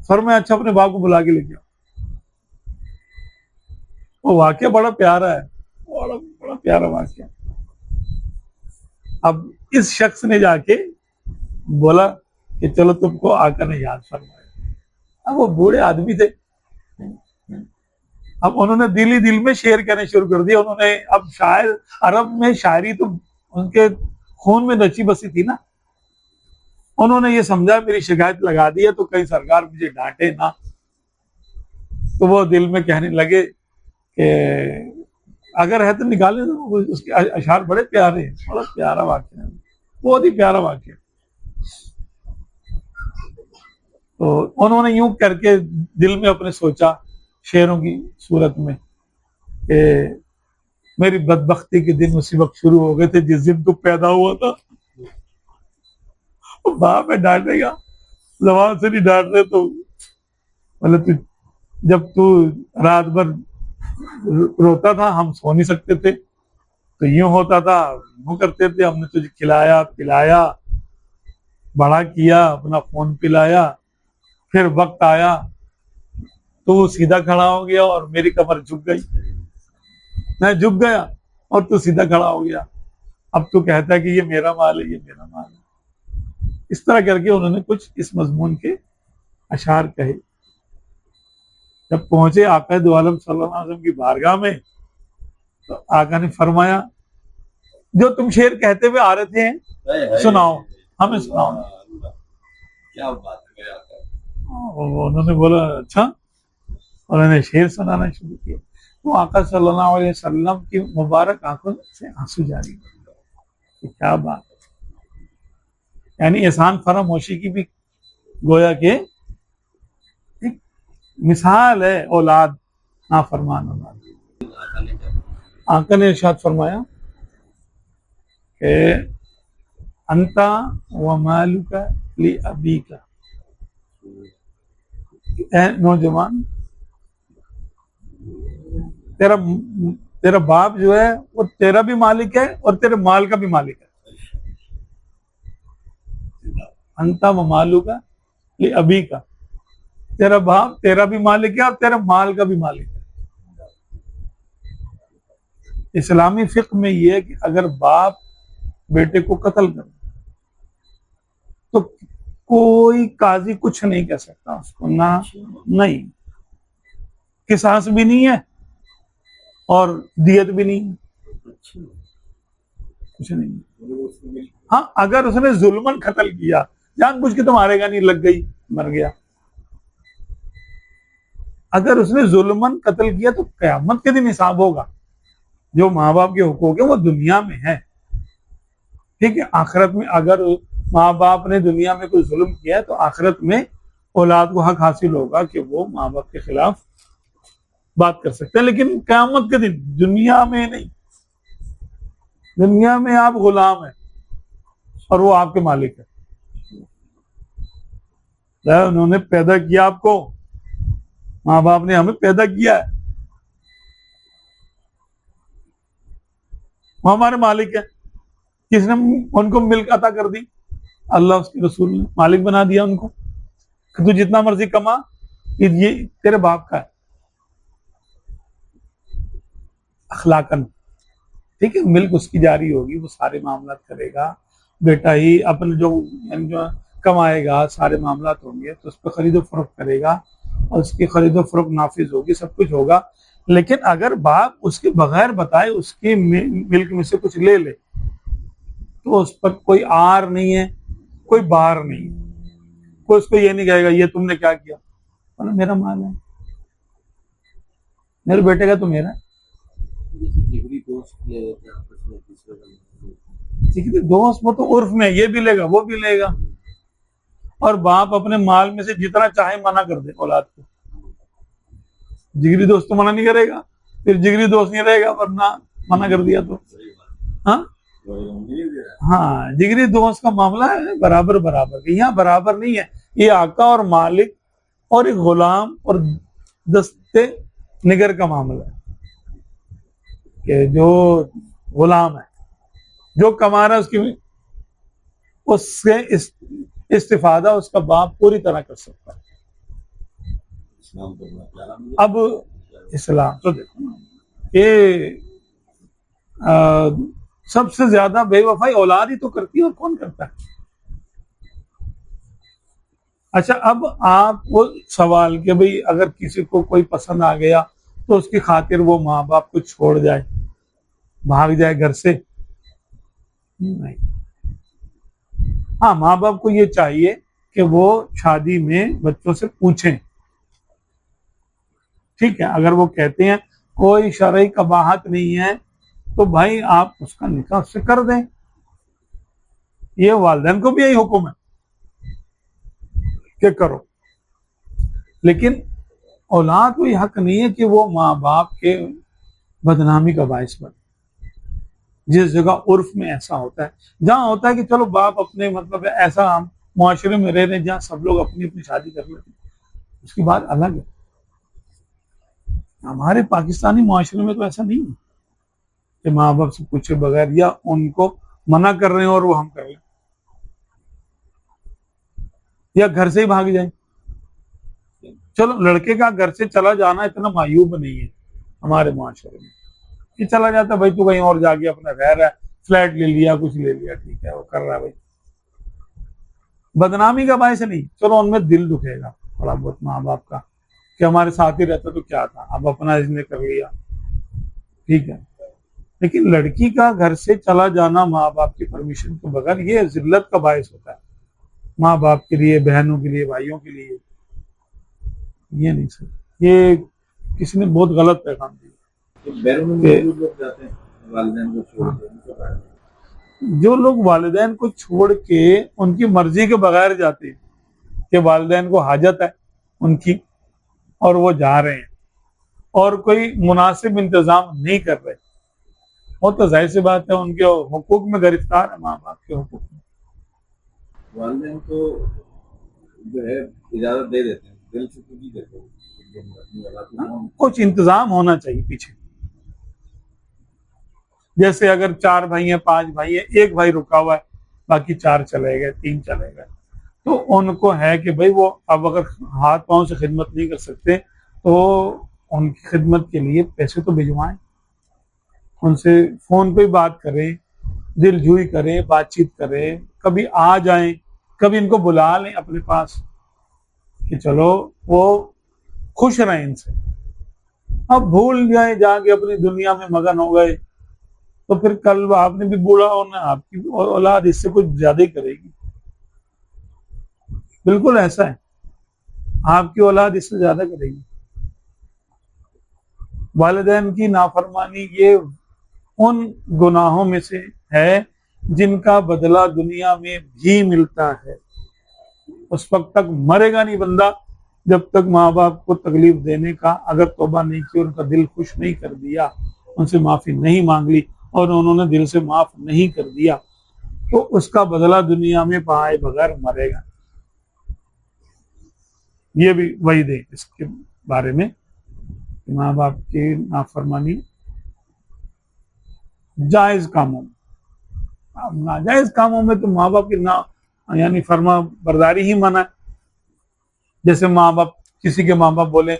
S2: फरमाया अच्छा अपने बाप को बुला के लेके आओ। वो वाक्य बड़ा प्यारा है, बड़ा बड़ा प्यारा वाक्य। अब इस शख्स ने जाके बोला कि चलो तुमको आका ने याद फरमाया। अब वो बूढ़े आदमी थे, अब उन्होंने दिल ही दिल में शेर कहने शुरू कर दिया। उन्होंने, अब शायर, अरब में शायरी तो उनके खून में रची बसी थी ना। उन्होंने ये समझा मेरी शिकायत लगा दी है तो कहीं सरकार मुझे डांटे ना, तो वो दिल में कहने लगे कि अगर है तो निकाले। तो उसके अशार बड़े प्यारे हैं, बड़ा प्यारा वाक्य है, बहुत ही प्यारा वाक्य। तो उन्होंने यूं करके दिल में अपने सोचा शेरों की सूरत में कि मेरी बदबख्ती के दिन उसी वक्त शुरू हो गए थे जिस दिन तू पैदा हुआ था। बाप है डांटेगा, जबान से नहीं डांट रहे तो मतलब तू, जब तू रात भर रोता था हम सो नहीं सकते थे, तो यूं होता था, यूं करते थे, हमने तुझे खिलाया पिलाया बड़ा किया, अपना फोन पिलाया, फिर वक्त आया तो सीधा खड़ा हो गया और मेरी कमर झुक गई, मैं झुक गया और तू सीधा खड़ा हो गया। अब तू कहता है कि ये मेरा माल है, ये मेरा माल है। इस तरह करके उन्होंने कुछ इस मजमून के अशार कहे। जब पहुंचे आका दो आलम सल्लल्लाहु अलैहि वसल्लम की बारगाह में, तो आका ने फरमाया, जो तुम शेर कहते हुए आ रहे थे सुनाओ, हमें सुनाओ।
S1: क्या बात है।
S2: उन्होंने बोला अच्छा, उन्होंने शेर सुनाना शुरू किया। तो आका सल्लल्लाहु अलैहि वसल्लम की मुबारक आंखों से आंसू जारी हुए। क्या बात है, यानी एहसान फरामोशी की भी गोया के एक मिसाल है औलाद नाफरमान औलाद। आका ने इरशाद फरमाया कि अंता व मालुका ली अबीका, नौजवान, तेरा बाप जो है वो तेरा भी मालिक है और तेरे माल का भी मालिक है। अंता व मालुका ली अबीका, तेरा बाप तेरा भी मालिक है और तेरे माल का भी मालिक है। इस्लामी फिक्र में यह है कि अगर बाप बेटे को कत्ल कर तो कोई काजी कुछ नहीं कह सकता उसको, ना नहीं, किसास भी नहीं है और दियत भी नहीं है, कुछ नहीं। हाँ, अगर उसने जुल्मन कत्ल किया, जानबूझ के तो मारेगा नहीं, लग गई मर गया। अगर उसने जुल्मन कत्ल किया तो कयामत के दिन हिसाब होगा। जो माँ बाप के हुकूक है वो दुनिया में है, ठीक है। आखिरत में अगर माँ बाप ने दुनिया में कोई जुल्म किया है तो आखिरत में औलाद को हक हासिल होगा कि वो माँ बाप के खिलाफ बात कर सकते हैं, लेकिन क़यामत के दिन दुनिया में नहीं। दुनिया में आप गुलाम हैं और वो आपके मालिक है। उन्होंने पैदा किया आपको, माँ बाप ने हमें पैदा किया है, वो हमारे मालिक है। किसने उनको मिल्क अता कर दी? अल्लाह उसके रसूल ने मालिक बना दिया उनको कि तू जितना मर्जी कमा, ये तेरे बाप का है अखलाकन, ठीक है। मिल्क उसकी जारी होगी, वो सारे मामला करेगा, बेटा ही अपने जो कमाएगा, सारे मामला होंगे तो उस पर खरीदो फरोख्त करेगा और उसकी खरीदो फरोख्त नाफिज होगी, सब कुछ होगा। लेकिन अगर बाप उसके बगैर बताए उसके मिल्क में से कुछ ले ले तो उस पर कोई आर नहीं है, कोई बार नहीं है, कोई उसको ये नहीं कहेगा ये तुमने क्या किया, बोला मेरा माल है, मेरे बेटे का तो मेरा है। दोस्त वो तो उर्फ में ये भी लेगा वो भी लेगा, और बाप अपने माल में से जितना चाहे मना कर दे औलाद को। जिगरी दोस्त तो मना नहीं करेगा, फिर जिगरी दोस्त नहीं रहेगा वरना मना कर दिया तो। हाँ, जिगरी दोस्त का मामला है बराबर बराबर, यहाँ बराबर नहीं है। ये आका और मालिक और एक गुलाम और दस्ते निगर का मामला है कि जो गुलाम है, जो कमा रहा है उससे इस्तिफादा उसका बाप पूरी तरह कर सकता है। अब इस्लाम तो देखो ना, ये सबसे ज्यादा बेवफाई औलाद ही तो करती है, और कौन करता है। अच्छा, अब आप वो सवाल कि भाई अगर किसी को कोई पसंद आ गया तो उसकी खातिर वो माँ बाप को छोड़ जाए, भाग जाए घर से, नहीं। हाँ, माँ बाप को ये चाहिए कि वो शादी में बच्चों से पूछें, ठीक है। अगर वो कहते हैं कोई शरई कबाहत नहीं है तो भाई आप उसका निकाह उससे कर दें। ये वालिदैन को भी यही हुक्म है कि करो, लेकिन औलाद को यह हक नहीं है कि वो माँ बाप के बदनामी का बायस बने। जिस जगह उर्फ में ऐसा होता है, जहां होता है कि चलो बाप अपने मतलब ऐसा हम मुआशरे में रह रहे हैं जहां सब लोग अपनी अपनी शादी कर लेते हैं, उसकी बात अलग है। हमारे पाकिस्तानी मुआशरे में तो ऐसा नहीं है कि माँ बाप से पूछे बगैर या उनको मना कर रहे हैं और वो हम कर रहे हैं, या घर से ही भाग जाए। चलो, लड़के का घर से चला जाना इतना मायूब नहीं है हमारे मुआशरे में, कि चला जाता भाई तू कहीं और जाके अपना रह रहा है, फ्लैट ले लिया, कुछ ले लिया, ठीक है, वो कर रहा है भाई। बदनामी का बायस नहीं, चलो उनमें दिल दुखेगा थोड़ा बहुत माँ बाप का कि हमारे साथ ही रहता तो क्या था, अब अपना इसने कर लिया, ठीक है। लेकिन लड़की का घर से चला जाना माँ बाप की परमिशन के बगैर, ये जिल्लत का बायस होता है माँ बाप के लिए, बहनों के लिए, भाइयों के लिए। ये नहीं सर, ये किसी ने बहुत गलत पैगाम दिया।
S1: तो बैरों में
S2: कि
S1: मौजूद लोग जाते हैं वालिदैन को छोड़ के, उनके बारे में
S2: जो लोग वालिदैन को छोड़ के उनकी मर्जी के बगैर जाते हैं कि वालिदैन को हाजत है उनकी और वो जा रहे हैं और कोई मुनासिब इंतजाम नहीं कर रहे, वो तो जाहिर सी बात है उनके हुकूक में गिरफ्तार है, माँ बाप के हुकूक में।
S1: वालिदैन तो जो है इजाजत दे देते हैं, दिल से तो नहीं देते वो, अपनी औलाद को।
S2: कुछ इंतजाम होना चाहिए पीछे। जैसे अगर 4 भाई हैं, 5 भाई हैं, एक भाई रुका हुआ है, बाकी 4 चले गए, 3 चले गए, तो उनको है कि भाई वो अब अगर हाथ पांव से खिदमत नहीं कर सकते तो उनकी खिदमत के लिए पैसे तो भिजवाएं, उनसे फोन पे बात करें, दिलजुई करें, बातचीत करें, कभी आ जाएं, कभी इनको बुला लें अपने पास कि चलो वो खुश रहें इनसे। अब भूल जाए, जाके अपनी दुनिया में मगन हो गए तो फिर कल आपने भी बूढ़ा होना, आपकी औलाद इससे कुछ ज्यादा ही करेगी। बिल्कुल ऐसा है, आपकी औलाद इससे ज्यादा करेगी। वालिदैन की नाफरमानी ये उन गुनाहों में से है जिनका बदला दुनिया में भी मिलता है। उस वक्त तक मरेगा नहीं बंदा जब तक माँ बाप को तकलीफ देने का अगर तौबा नहीं की, उनका दिल खुश नहीं कर दिया, उनसे माफी नहीं मांग ली और उन्होंने दिल से माफ नहीं कर दिया, तो उसका बदला दुनिया में पाए बगैर मरेगा। ये भी वही दे इसके बारे में, माँ बाप की नाफरमानी जायज कामों में, अब नाजायज कामों में तो माँ बाप की ना यानी फर्मा बरदारी ही मना है। जैसे माँ बाप, किसी के माँ बाप बोले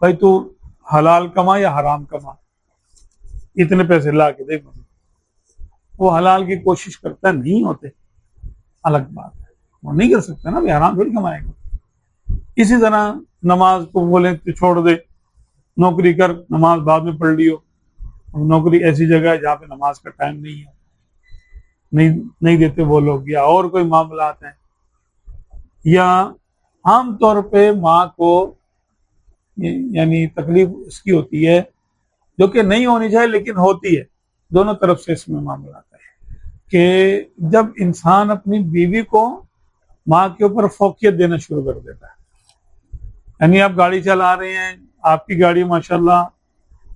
S2: भाई तू हलाल कमा या हराम कमा, इतने पैसे ला के दे, वो हलाल की कोशिश करता है, नहीं होते अलग बात है, वो नहीं कर सकता ना, हराम थोड़ी कमाएगा। इसी तरह नमाज को बोले तो छोड़ दे, नौकरी कर, नमाज बाद में पढ़ लियो, नौकरी ऐसी जगह है जहाँ पे नमाज का टाइम नहीं है, नहीं देते वो लोग, या और कोई मामला आता है। या आमतौर पे माँ को यानी तकलीफ उसकी होती है जो कि नहीं होनी चाहिए लेकिन होती है, दोनों तरफ से इसमें मामला आता है कि जब इंसान अपनी बीवी को माँ के ऊपर फौकियत देना शुरू कर देता है। यानी आप गाड़ी चला रहे हैं, आपकी गाड़ी माशाल्लाह,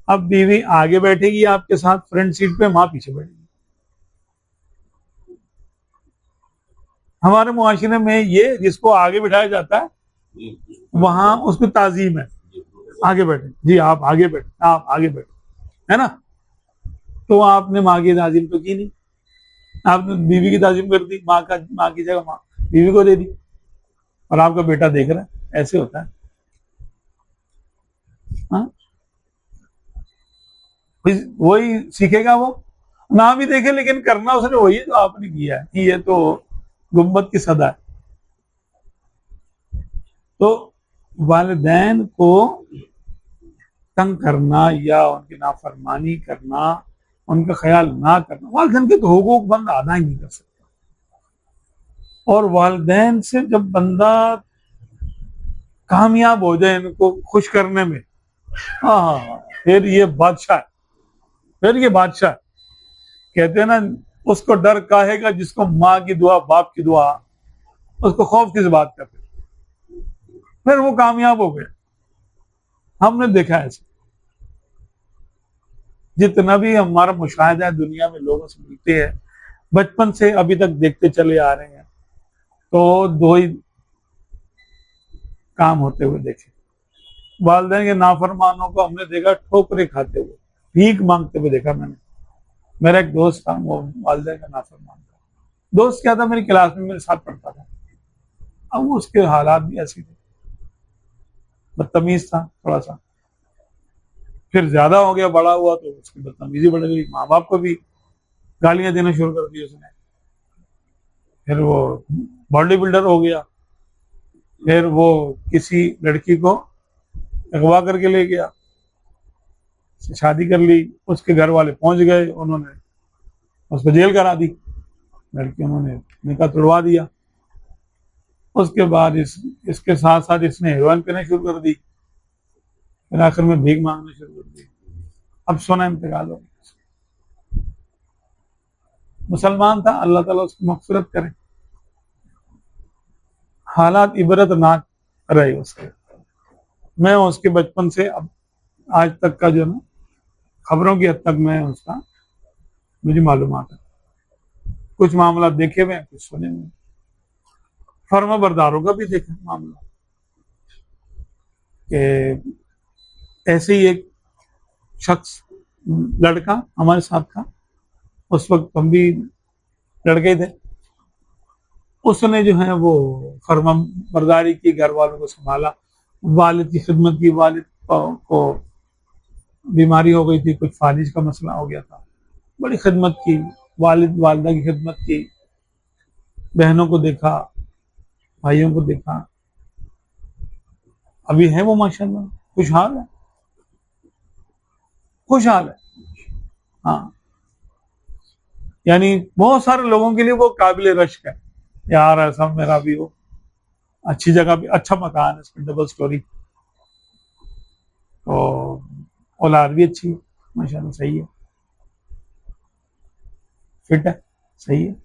S2: अब बीवी आगे बैठेगी आपके साथ फ्रंट सीट पे, माँ पीछे बैठेगी। हमारे मुआशरे में ये जिसको आगे बिठाया जाता है वहां उसको ताजीम है, आगे बैठे जी, आप आगे बैठे, आप आगे बैठे, है ना। तो आपने माँ की ताजीम तो की नहीं, आपने बीवी की ताजीम कर दी, माँ की जगह माँ बीवी को दे दी, और आपका बेटा देख रहा है, ऐसे होता है। हाँ? वही सीखेगा, वो ना भी देखे लेकिन करना उसने वही जो आपने किया है। ये तो गुम्बद की सदा है। तो वालिदैन को तंग करना या उनकी नाफरमानी करना, उनका ख्याल ना करना, वालिदैन के तो हुकूक बंदा अदा ही नहीं कर सकता। और वालिदैन से जब बंदा कामयाब हो जाए इनको खुश करने में, हाँ फिर ये बादशाह, फिर ये बादशाह। कहते हैं ना, उसको डर काहेगा जिसको माँ की दुआ, बाप की दुआ, उसको खौफ किस बात का, फिर वो कामयाब हो गए। हमने देखा है ऐसे, जितना भी हमारा मुशाहिदा है दुनिया में लोगों से मिलते हैं, बचपन से अभी तक देखते चले आ रहे हैं, तो दो ही काम होते हुए देखे। वालिदैन के नाफरमानों को हमने देखा ठोकरे खाते हुए, भीख मांगते हुए देखा मैंने। मेरा एक दोस्त था, वो वालिदैन का नाफरमान था। दोस्त क्या था, मेरी क्लास में मेरे साथ पढ़ता था। अब उसके हालात भी ऐसे थे, बदतमीज था थोड़ा सा, फिर ज्यादा हो गया, बड़ा हुआ तो उसकी बदतमीजी बढ़ गई, माँ बाप को भी गालियां देना शुरू कर दी उसने। फिर वो बॉडी बिल्डर हो गया, फिर वो किसी लड़की को अगवा करके ले गया, शादी कर ली, उसके घर वाले पहुंच गए, उन्होंने उसको जेल करा दी, लड़की उन्होंने निकाह तोड़वा दिया। उसके बाद इसके साथ साथ इसने हेरोइन पीना शुरू कर दी, फिर आखिर में भीख मांगना शुरू कर दी। अब सोना इंतकाल हो गया। मुसलमान था, अल्लाह ताला उसकी मग़फ़िरत करे। हालात इबरतनाक रहे उसके। मैं उसके बचपन से अब आज तक का जो ना खबरों की हद तक मैं उसका मुझे मालूमात है, कुछ मामला देखे हुए, कुछ सुने हुए। फर्मा बरदारों का भी देखा मामला कि ऐसे ही एक शख्स, लड़का हमारे साथ था, उस वक्त हम भी लड़के थे, उसने जो है वो फर्मा बरदारी की, घर वालों को संभाला, वालिद की खिदमत की। वालिद को बीमारी हो गई थी, कुछ फालिज का मसला हो गया था, बड़ी खिदमत की, वालिद वालिदा की खिदमत की, बहनों को देखा, भाइयों को देखा। अभी है वो माशाल्लाह खुशहाल है, खुशहाल है। हाँ, यानी बहुत सारे लोगों के लिए वो काबिल रश्क है, यार ऐसा मेरा भी हो, अच्छी जगह भी, अच्छा मकान है, इसमें डबल स्टोरी, तो औलाद भी अच्छी माशाल्लाह, सही है, फिट है, सही है।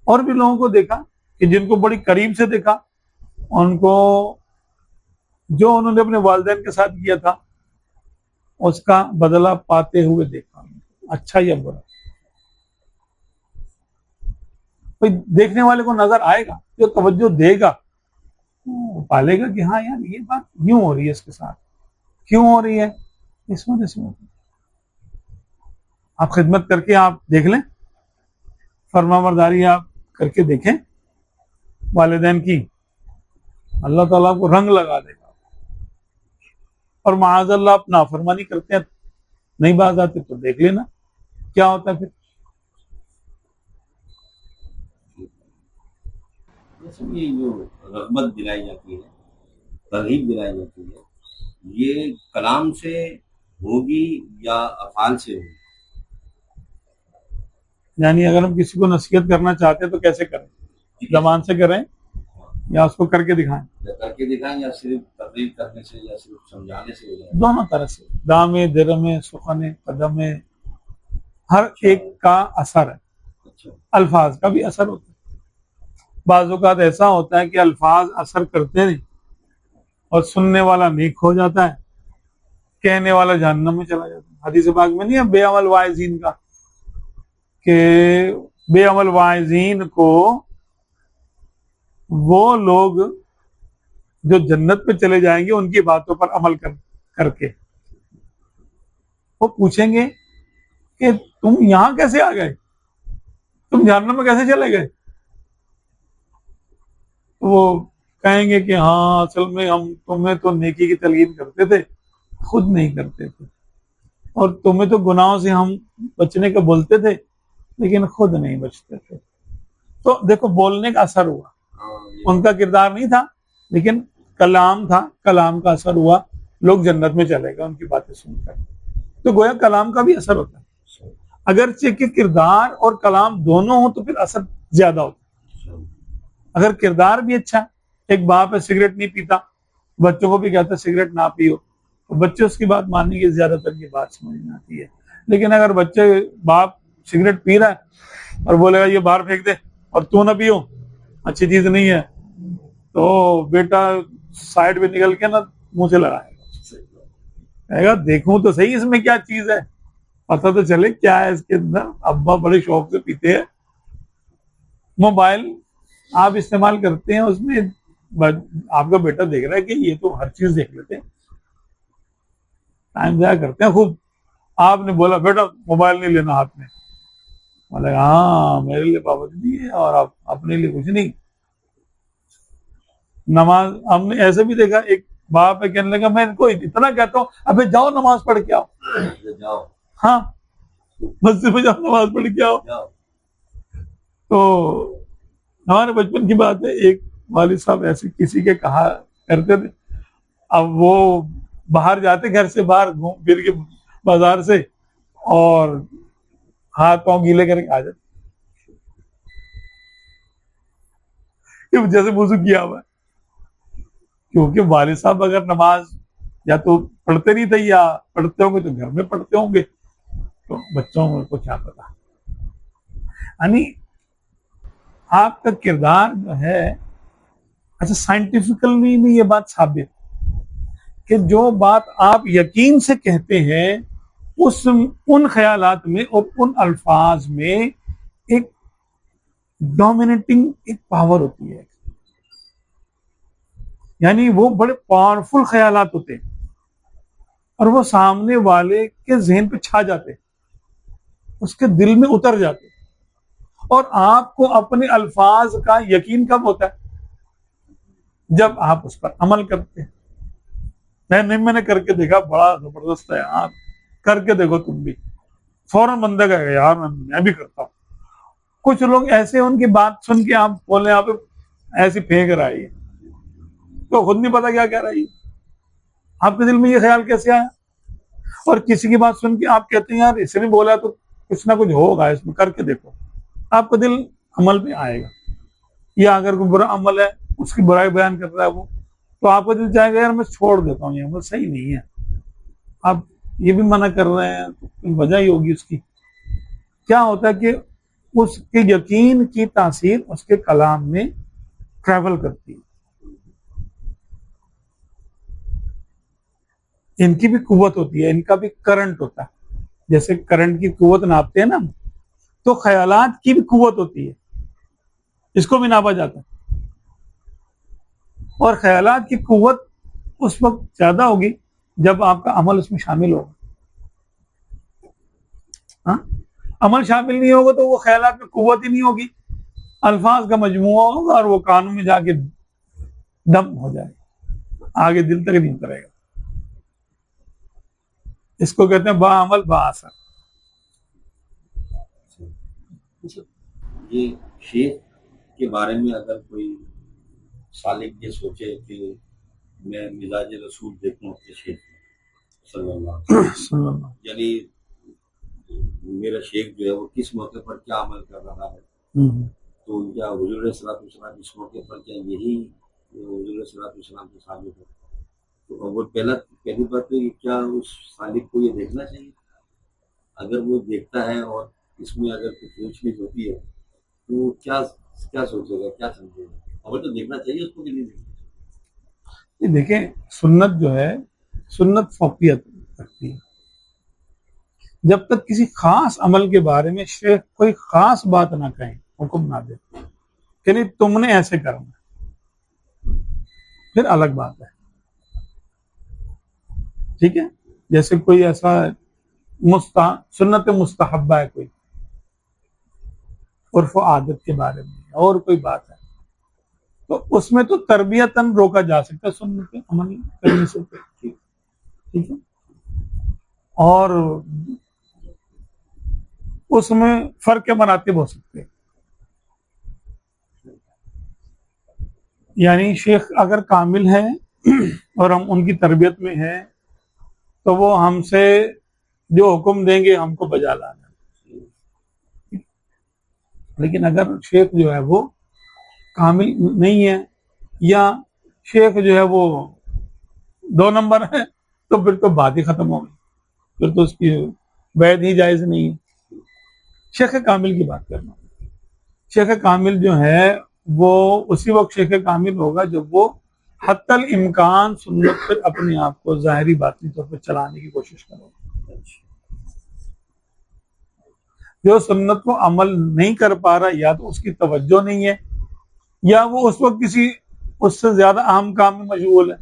S2: और भी लोगों को देखा कि जिनको बड़ी करीब से देखा, उनको जो उन्होंने अपने वालिदैन के साथ किया था उसका बदला पाते हुए देखा, अच्छा या बुरा। कोई देखने वाले को नजर आएगा, जो तवज्जो देगा, वो पालेगा कि हाँ यार ये बात यूं हो रही है, इसके साथ क्यों हो रही है, इस वजह से। आप खिदमत करके आप देख लें, फरमाबरदारी आप करके देखें वालिदैन की, अल्लाह ताला को रंग लगा देगा। और माअज़ल्लाह आप नाफरमानी करते हैं, नहीं बाज आते, तो देख लेना क्या होता है फिर।
S1: ये जो रग़बत दिलाई जाती है, तरगीब दिलाई जाती है, ये कलाम से होगी या अफ़आल से होगी?
S2: यानी अगर हम किसी को नसीहत करना चाहते हैं तो कैसे करें, ज़बान से करें या उसको करके दिखाएं?
S1: या करके दिखाएं या सिर्फ तकरीर करने से या सिर्फ समझाने से हो जाएगा?
S2: दोनों तरह से, दामे दिरमे सुखने कदमे, हर एक का असर है।
S1: अच्छा,
S2: अल्फाज का भी असर होता है। बाज़ औक़ात ऐसा होता है कि अल्फाज असर करते नहीं और सुनने वाला नेक हो जाता है, कहने वाला जहन्नम में चला जाता है। हदीस पाक में नहीं है बेअमल वाइज़ीन का, कि बेअमल वाइज़ीन को वो लोग जो जन्नत पे चले जाएंगे उनकी बातों पर अमल करके। वो पूछेंगे कि तुम यहां कैसे आ गए, तुम जहन्नम में कैसे चले गए? वो कहेंगे कि हाँ असल में हम तुम्हें तो नेकी की तलकीन करते थे, खुद नहीं करते थे, और तुम्हें तो गुनाहों से हम बचने का बोलते थे लेकिन खुद नहीं बचते थे। तो देखो बोलने का असर हुआ, उनका किरदार नहीं था लेकिन कलाम था, कलाम का असर हुआ, लोग जन्नत में चले गए उनकी बातें सुनकर। तो गोया कलाम का भी असर होता है, अगरचे कि किरदार और कलाम दोनों हो तो फिर असर ज्यादा होता है। अगर किरदार भी अच्छा, एक बाप है सिगरेट नहीं पीता, बच्चों को भी कहता है सिगरेट ना पियो, तो बच्चे उसकी बात मानेंगे, ज्यादातर की बात समझ में आती है। लेकिन अगर बच्चे बाप सिगरेट पी रहा है और बोलेगा ये बाहर फेंक दे और तू ना पियो, अच्छी चीज नहीं है, तो बेटा साइड पे निकल के ना मुंह से लगाएगा, कहेगा देखूं तो सही इसमें क्या चीज है, पता तो चले क्या है इसके अंदर। अब्बा बड़े शौक से पीते हैं। मोबाइल आप इस्तेमाल करते हैं, उसमें आपका बेटा देख रहा है कि ये तो हर चीज देख लेते हैं, टाइम ज़ाया करते हैं खूब। आपने बोला बेटा मोबाइल नहीं लेना हाथ में, बोले हाँ मेरे लिए पाबंदी है और आप अपने लिए कुछ नहीं। नमाज हमने ऐसे भी देखा, एक बाप है कहने लगा मैं इनको इतना कहता हूँ अबे जाओ नमाज पढ़ के आओ,
S1: जाओ,
S2: हाँ मस्जिद में जाओ नमाज पढ़ के आओ। तो हमारे बचपन की बात है, एक वालिद साहब ऐसे किसी के कहा करते थे, अब वो बाहर जाते घर से बाहर घूम फिर के बाजार से, और हाथ पांव गीले करके आ जाते, जैसे वुजू किया हुआ है। क्योंकि वालिद साहब अगर नमाज या तो पढ़ते नहीं थे, या पढ़ते होंगे तो घर में पढ़ते होंगे, तो बच्चों को क्या पता। यानी आपका किरदार जो है, अच्छा साइंटिफिकली भी ये बात साबित कि जो बात आप यकीन से कहते हैं, उस उन ख्यालात में और उन अल्फाज में एक डोमिनेटिंग एक पावर होती है, यानी वो बड़े पावरफुल ख्यालात होते हैं और वो सामने वाले के जहन पे छा जाते, उसके दिल में उतर जाते, और आपको अपने अल्फाज का यकीन कब होता है? जब आप उस पर अमल करते हैं। मैंने करके देखा, बड़ा जबरदस्त है, आप करके देखो तुम भी, फौरन बंदा कहेगा यार मैं भी करता हूं। कुछ लोग ऐसे, उनकी बात सुन के आप बोले आप ऐसी फेंक रहा है, तो खुद नहीं पता क्या कह रहा है, आपके दिल में ये ख्याल कैसे आया? और किसी की बात सुन के आप कहते हैं यार इसने बोला तो कुछ ना कुछ होगा इसमें, करके देखो, आपका दिल अमल पे आएगा। या अगर कोई बुरा अमल है, उसकी बुराई बयान कर रहा है वो, तो आपका दिल चाहेगा यार मैं छोड़ देता हूँ, ये अमल सही नहीं है। आप ये भी मना कर रहे हैं तो वजह ही होगी उसकी। क्या होता है कि उसके यकीन की तासीर उसके कलाम में ट्रैवल करती है। इनकी भी कुव्वत होती है, इनका भी करंट होता है। जैसे करंट की कुव्वत नापते हैं ना, तो ख्यालात की भी कुव्वत होती है, इसको भी नापा जाता है। और ख्यालात की कुव्वत उस वक्त ज्यादा होगी जब आपका अमल उसमें शामिल होगा। हाँ? अमल शामिल नहीं होगा तो वो ख्यालात में कुव्वत ही नहीं होगी, अल्फाज का मजमुआ होगा और वो कानों में जाके दम हो जाएगा, आगे दिल तक नहीं उतरेगा। इसको कहते हैं बाअमल बाअसर।
S1: ये शेख के बारे में अगर कोई सालिक ये सोचे कि मैं मिजाज रसूल देखूं अपने शेख सल्लल्लाहु अलैहि वसल्लम, यानी मेरा शेख जो है वो किस मौके पर क्या अमल कर रहा है, तो क्या हुजूर सल्लल्लाहु अलैहि वसल्लम इस मौके पर क्या यही हुजूर सल्लल्लाहु अलैहि वसल्लम के साबित है? तो वो पहली बात तो क्या उस सालिक को ये देखना चाहिए? अगर वो देखता है और इसमें अगर कुछ ऊंच-नीच होती है तो क्या क्या सोचेगा, क्या समझेगा? हमें तो देखना चाहिए उसको कि नहीं देखना चाहिए?
S2: देखें, सुन्नत जो है, सुन्नत फौकियत रखती है। जब तक किसी खास अमल के बारे में शेख कोई खास बात ना कहें, हुक्म ना दे कि नहीं तुमने ऐसे करना, फिर अलग बात है, ठीक है। जैसे कोई ऐसा सुन्नत मुस्तहब्बा है कोई, उर्फ आदत के बारे में और कोई बात है, तो उसमें तो तरबियतन रोका जा सकता है सुन्नत अमल करने से, ठीक है। और उसमें फर्क के मरातिब हो सकते हैं। यानी शेख अगर कामिल है और हम उनकी तरबियत में हैं, तो वो हमसे जो हुक्म देंगे हमको बजा लाना। लेकिन अगर शेख जो है वो कामिल नहीं है, या शेख जो है वो 2 नंबर है, तो फिर तो बात ही खत्म हो गई, फिर तो उसकी बैत ही जायज नहीं है। शेख कामिल की बात करना, शेख कामिल जो है वो उसी वक्त शेख कामिल होगा जब वो हत्तल इम्कान सुन्नत पर अपने आप को जाहिरी बातनी तौर पर चलाने की कोशिश करेगा। जो सुन्नत को अमल नहीं कर पा रहा, या तो उसकी तवज्जो नहीं है, या वो उस वक्त किसी उससे ज्यादा अहम काम में मशगूल है,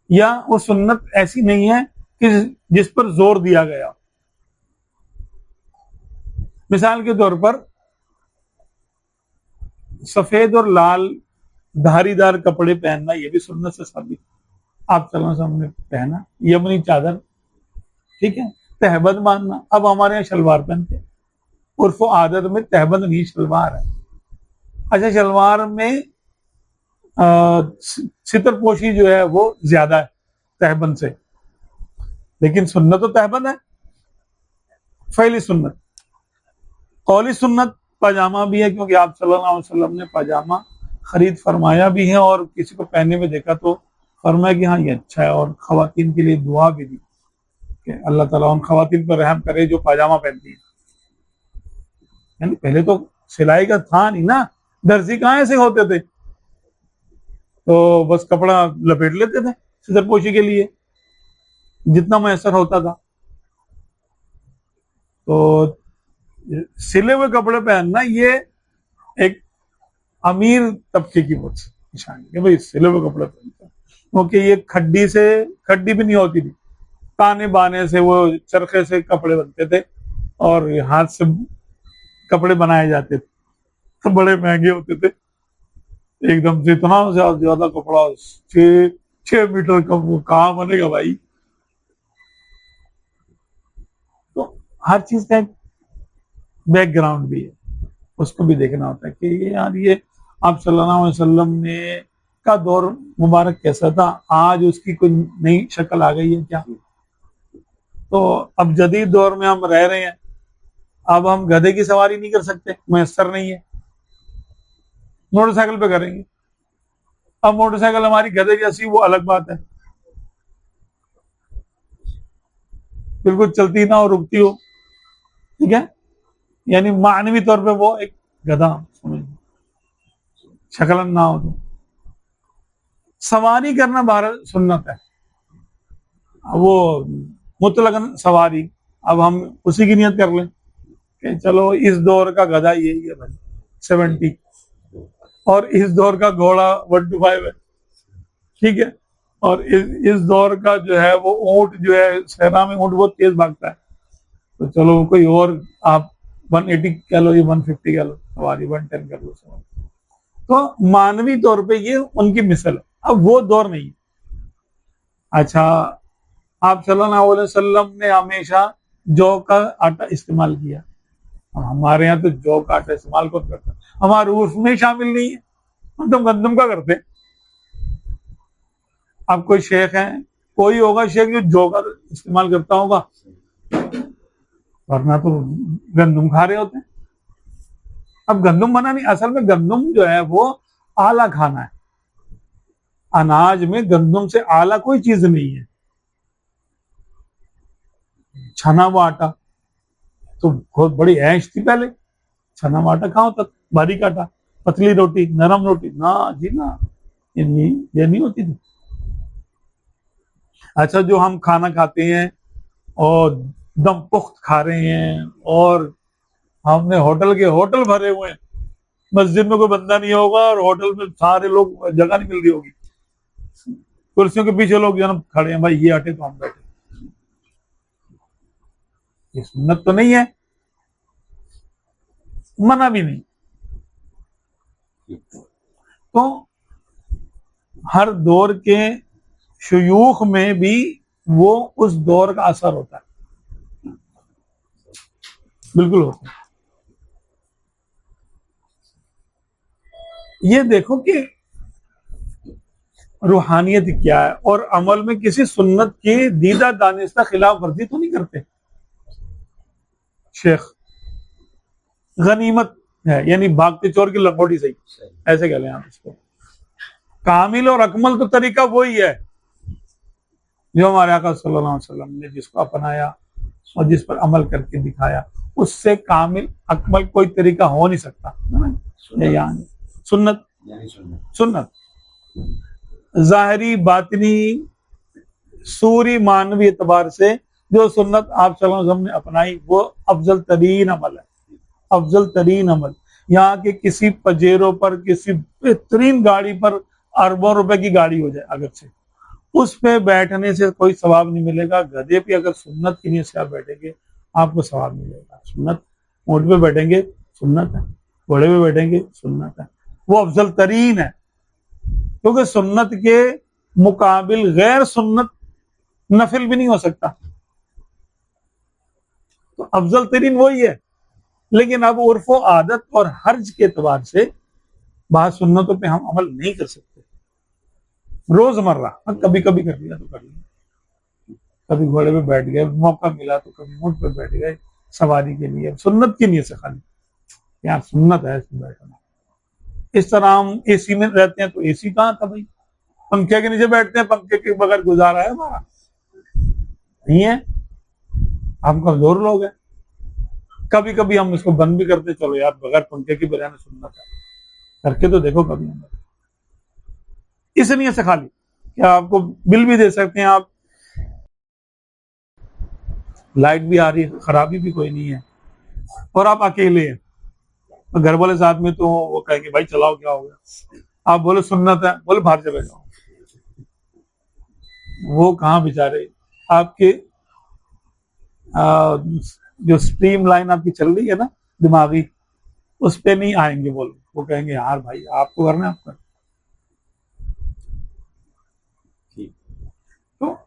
S2: या वो सुन्नत ऐसी नहीं है कि जिस पर जोर दिया गया। मिसाल के तौर पर सफेद और लाल धारीदार कपड़े पहनना, ये भी सुन्नत से साबित। आप ने पहना यमनी चादर, ठीक है, तहबत बांधना। अब हमारे यहाँ शलवार पहनते, उर्फ आदत में तहबंद नहीं शलवार है। अच्छा, शलवार में सितरपोशी जो है वो ज्यादा है तहबंद से, लेकिन सुन्नत तो तहबंद है। फैली सुन्नत, कौली सुन्नत पाजामा भी है, क्योंकि आप सल्लल्लाहु अलैहि वसल्लम ने पाजामा खरीद फरमाया भी है और किसी को पहनने में देखा तो फरमाया कि हाँ ये अच्छा है, और खवातीन के लिए दुआ भी दी कि अल्लाह ताला उन खवातीन पर रहम करे जो पाजामा पहनती है। यानी पहले तो सिलाई का था नहीं ना, दर्जी कहाँ ऐसे होते थे, तो बस कपड़ा लपेट लेते थे सितरपोशी के लिए जितना मैसर होता था। तो सिले हुए कपड़े पहनना ये एक अमीर तबके की बहुत निशानी है, भाई सिले हुए कपड़े पहनते, क्योंकि ये खड्डी भी नहीं होती थी, ताने बाने से वो चरखे से कपड़े बनते थे और हाथ से कपड़े बनाए जाते थे, तो बड़े महंगे होते थे एकदम से। इतना ज्यादा कपड़ा, 6 मीटर का, वो कहाँ बनेगा भाई। तो हर चीज का एक बैकग्राउंड भी है, उसको भी देखना होता है कि ये यार ये आप सल्लल्लाहु अलैहि वसल्लम ने का दौर मुबारक कैसा था, आज उसकी कोई नई शक्ल आ गई है क्या। तो अब जदीद दौर में हम रह रहे हैं, अब हम गधे की सवारी नहीं कर सकते, मुयस्सर नहीं है, मोटरसाइकिल पे करेंगे। अब मोटरसाइकिल हमारी गधे जैसी, वो अलग बात है, बिल्कुल चलती ना हो, रुकती हो, ठीक है, यानी मानवी तौर पे वो एक गधा समझ, शक्लन ना हो। तो सवारी करना भारत सुन्नत है, वो मुतलकन सवारी। अब हम उसी की नियत कर लें कि चलो इस दौर का गधा यही है भाई 70, और इस दौर का घोड़ा 125 है, ठीक है, और इस दौर का जो है वो ऊंट जो है, सहरा में ऊंट बहुत तेज भागता है, तो चलो कोई और आप 180 कह लो, ये 150 कह लो सवारी, 110 कर लो सवारी। तो मानवी तौर पे ये उनकी मिसल है, अब वो दौर नहीं है। अच्छा, आप सल्लल्लाहु अलैहि वसल्लम ने हमेशा जौ का आटा इस्तेमाल किया, हमारे यहाँ तो जौ का आटा इस्तेमाल कौन करता, हमारे उर्फ में शामिल नहीं है, हम तो गंदम का करते। अब कोई शेख है, कोई होगा शेख जो जौ का इस्तेमाल करता होगा, वरना तो गंदम खा रहे होते हैं। अब गंदम बना नहीं, असल में गंदम जो है वो आला खाना है, अनाज में गंदम से आला कोई चीज नहीं है। छना हुआ आटा तो बहुत बड़ी ऐश थी पहले, छना हुआ आटा कहाँ होता, बारीक आटा, पतली रोटी, नरम रोटी, ना जी ना, ये नहीं होती थी। अच्छा, जो हम खाना खाते हैं और दम पुख्त खा रहे हैं, और हमने होटल के होटल भरे हुए हैं, मस्जिद में कोई बंदा नहीं होगा और होटल में सारे लोग, जगह नहीं मिल रही होगी, कुर्सियों के पीछे लोग जन्म खड़े हैं, भाई ये हटे तो हम बैठे, ये सुन्नत तो नहीं है, मना भी नहीं। तो हर दौर के शयूख में भी वो उस दौर का असर होता है, बिल्कुल होता है। ये देखो कि रूहानियत क्या है, और अमल में किसी सुन्नत की दीदा दानिस्ता खिलाफ वर्जी तो नहीं करते। शेख गनीमत है, यानी भागते चोर की लंगोटी सही, ऐसे कह लें आप इसको। कामिल और अकमल तो तरीका वही है जो हमारे आका सल्लल्लाहु अलैहि वसल्लम ने जिसको अपनाया और जिस पर अमल करके दिखाया, उससे कामिल अकमल कोई तरीका हो नहीं सकता। यानी सुन्नत जाहिरी, बातिनी, सूरी, मानवी एतबार से जो सुन्नत आप सल्लल्लाहु अलैहि वसल्लम ने अपनाई वो अफजल तरीन अमल है, अफजल तरीन अमल। यहाँ के किसी पजेरों पर, किसी बेहतरीन गाड़ी पर, अरबों रुपए की गाड़ी हो जाए अगर से, उस पे बैठने से कोई सवाब नहीं मिलेगा। गधे पे अगर सुन्नत की नीयत से आप बैठेंगे आपको सवाब मिलेगा। सुन्नत, ऊंट पे बैठेंगे सुन्नत है, घोड़े पे बैठेंगे सुन्नत है, वो अफजल तरीन है, क्योंकि सुन्नत के मुकाबिल गैर सुन्नत नफिल भी नहीं हो सकता। तो अफजल तरीन वही है लेकिन अब उर्फ आदत और हर्ज के एतबार से बात सुन्नतों पे हम अमल नहीं कर सकते। रोजमर्रा कभी कभी कर लिया तो कर लिया, कभी घोड़े पे बैठ गए, मौका मिला तो कभी ऊंट पे बैठ गए सवारी के लिए, सुन्नत की नीयत से खाली यार सुन्नत है इसमें बैठना। इस तरह हम एसी में रहते हैं तो एसी कहाँ था भाई, पंखे के नीचे बैठते हैं, पंखे के बगैर गुजारा है हमारा नहीं है, हम कमजोर लोग हैं। कभी कभी हम इसको बंद भी करते, चलो यार बगैर पंखे की बजाय सुन्नत है, करके तो देखो कभी हम। इस नीयत से खाली क्या आपको बिल भी दे सकते हैं आप, लाइट भी आ रही है, खराबी भी कोई नहीं है, और आप अकेले हैं, तो घर वाले साथ में तो वो कहेंगे भाई चलाओ क्या हो गया, आप बोले सुन्नत है, बोले बाहर चले जाओ। वो कहाँ बेचारे आपके जो स्ट्रीम लाइन आपकी चल रही है ना दिमागी, उस पे नहीं आएंगे, वो कहेंगे यार भाई आपको करना है आप कर। तो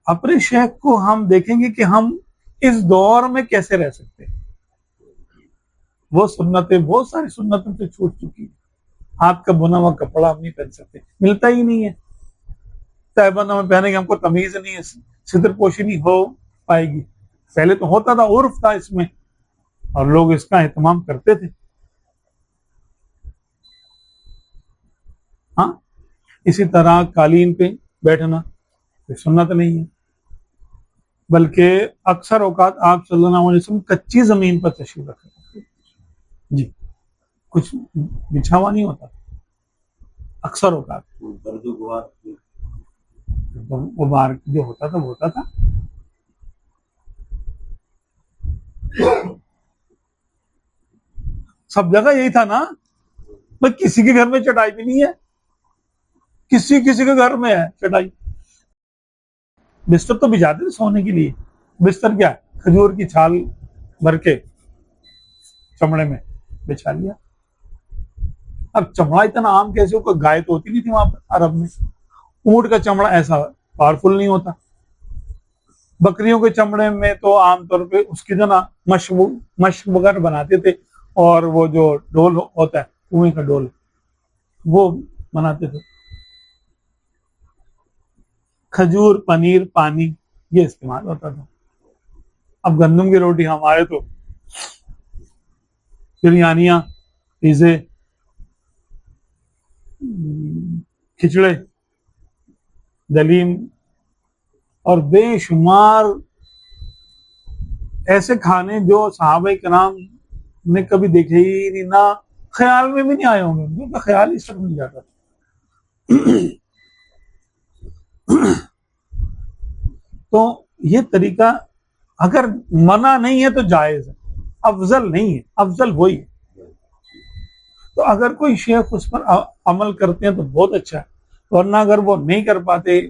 S2: अपने शेख को हम देखेंगे कि हम इस दौर में कैसे रह सकते हैं। वो सुन्नतें, बहुत सारी सुन्नतों से छूट चुकी है। हाथ का बुना हुआ कपड़ा हम नहीं पहन सकते, मिलता ही नहीं है। तहबंद में पहनेंगे, हमको तमीज नहीं है, सितरपोशी नहीं हो पाएगी। पहले तो होता था, उर्फ था इसमें, और लोग इसका एहतमाम करते थे। हाँ, इसी तरह कालीन पे बैठना सुन्नत नहीं है, बल्कि अक्सर औकात आप सल्लल्लाहु अलैहि वसल्लम कच्ची जमीन पर तशरीफ रखते जी, कुछ बिछावा नहीं होता अक्सर औकात। वो बार जो होता था वो होता था। सब जगह यही था ना भाई, किसी के घर में चटाई भी नहीं है, किसी के घर में है चटाई। बिस्तर तो बिछाते थे सोने के लिए, बिस्तर क्या खजूर की छाल भर के चमड़े में बिछा लिया। अब चमड़ा इतना आम कैसे हो, गाय तो होती नहीं थी वहां पर अरब में, ऊंट का चमड़ा ऐसा पावरफुल नहीं होता, बकरियों के चमड़े में तो आमतौर पे उसकी जो ना मश वगैरह बनाते थे, और वो जो डोल होता है कुएं का डोल वो बनाते थे। खजूर, पनीर, पानी ये इस्तेमाल होता था। अब गंदम की रोटी हमारे तो बिरयानियां, पिज़्ज़े, खिचड़े, दलीम और बेशुमार ऐसे खाने जो सहाबा किराम ने कभी देखे ही नहीं, ना ख्याल में भी नहीं आए होंगे, उनका ख्याल ही सब नहीं जाता। तो ये तरीका अगर मना नहीं है तो जायज है, अफजल नहीं है, अफजल वही है। तो अगर कोई शेख उस पर अमल करते हैं तो बहुत अच्छा है, वरना अगर वो नहीं कर पाते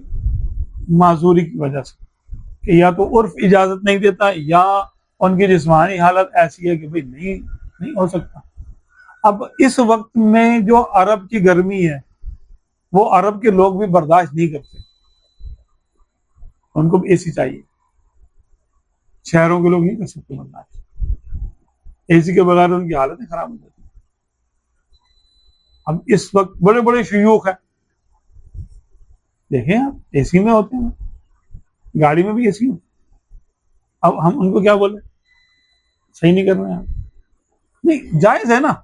S2: माजूरी की वजह से, कि या तो उर्फ इजाजत नहीं देता, या उनकी जिस्मानी हालत ऐसी है कि भाई नहीं हो सकता। अब इस वक्त में जो अरब की गर्मी है वो अरब के लोग भी बर्दाश्त नहीं करते, उनको भी एसी चाहिए। शहरों के लोग नहीं कर सकते बर्दाश्त, एसी के बगैर उनकी हालत खराब हो जाती। अब इस वक्त बड़े बड़े शयूख हैं, देखें आप, एसी में होते हैं, गाड़ी में भी एसी। अब हम उनको क्या बोले, सही नहीं कर रहे हैं, नहीं जायज है ना।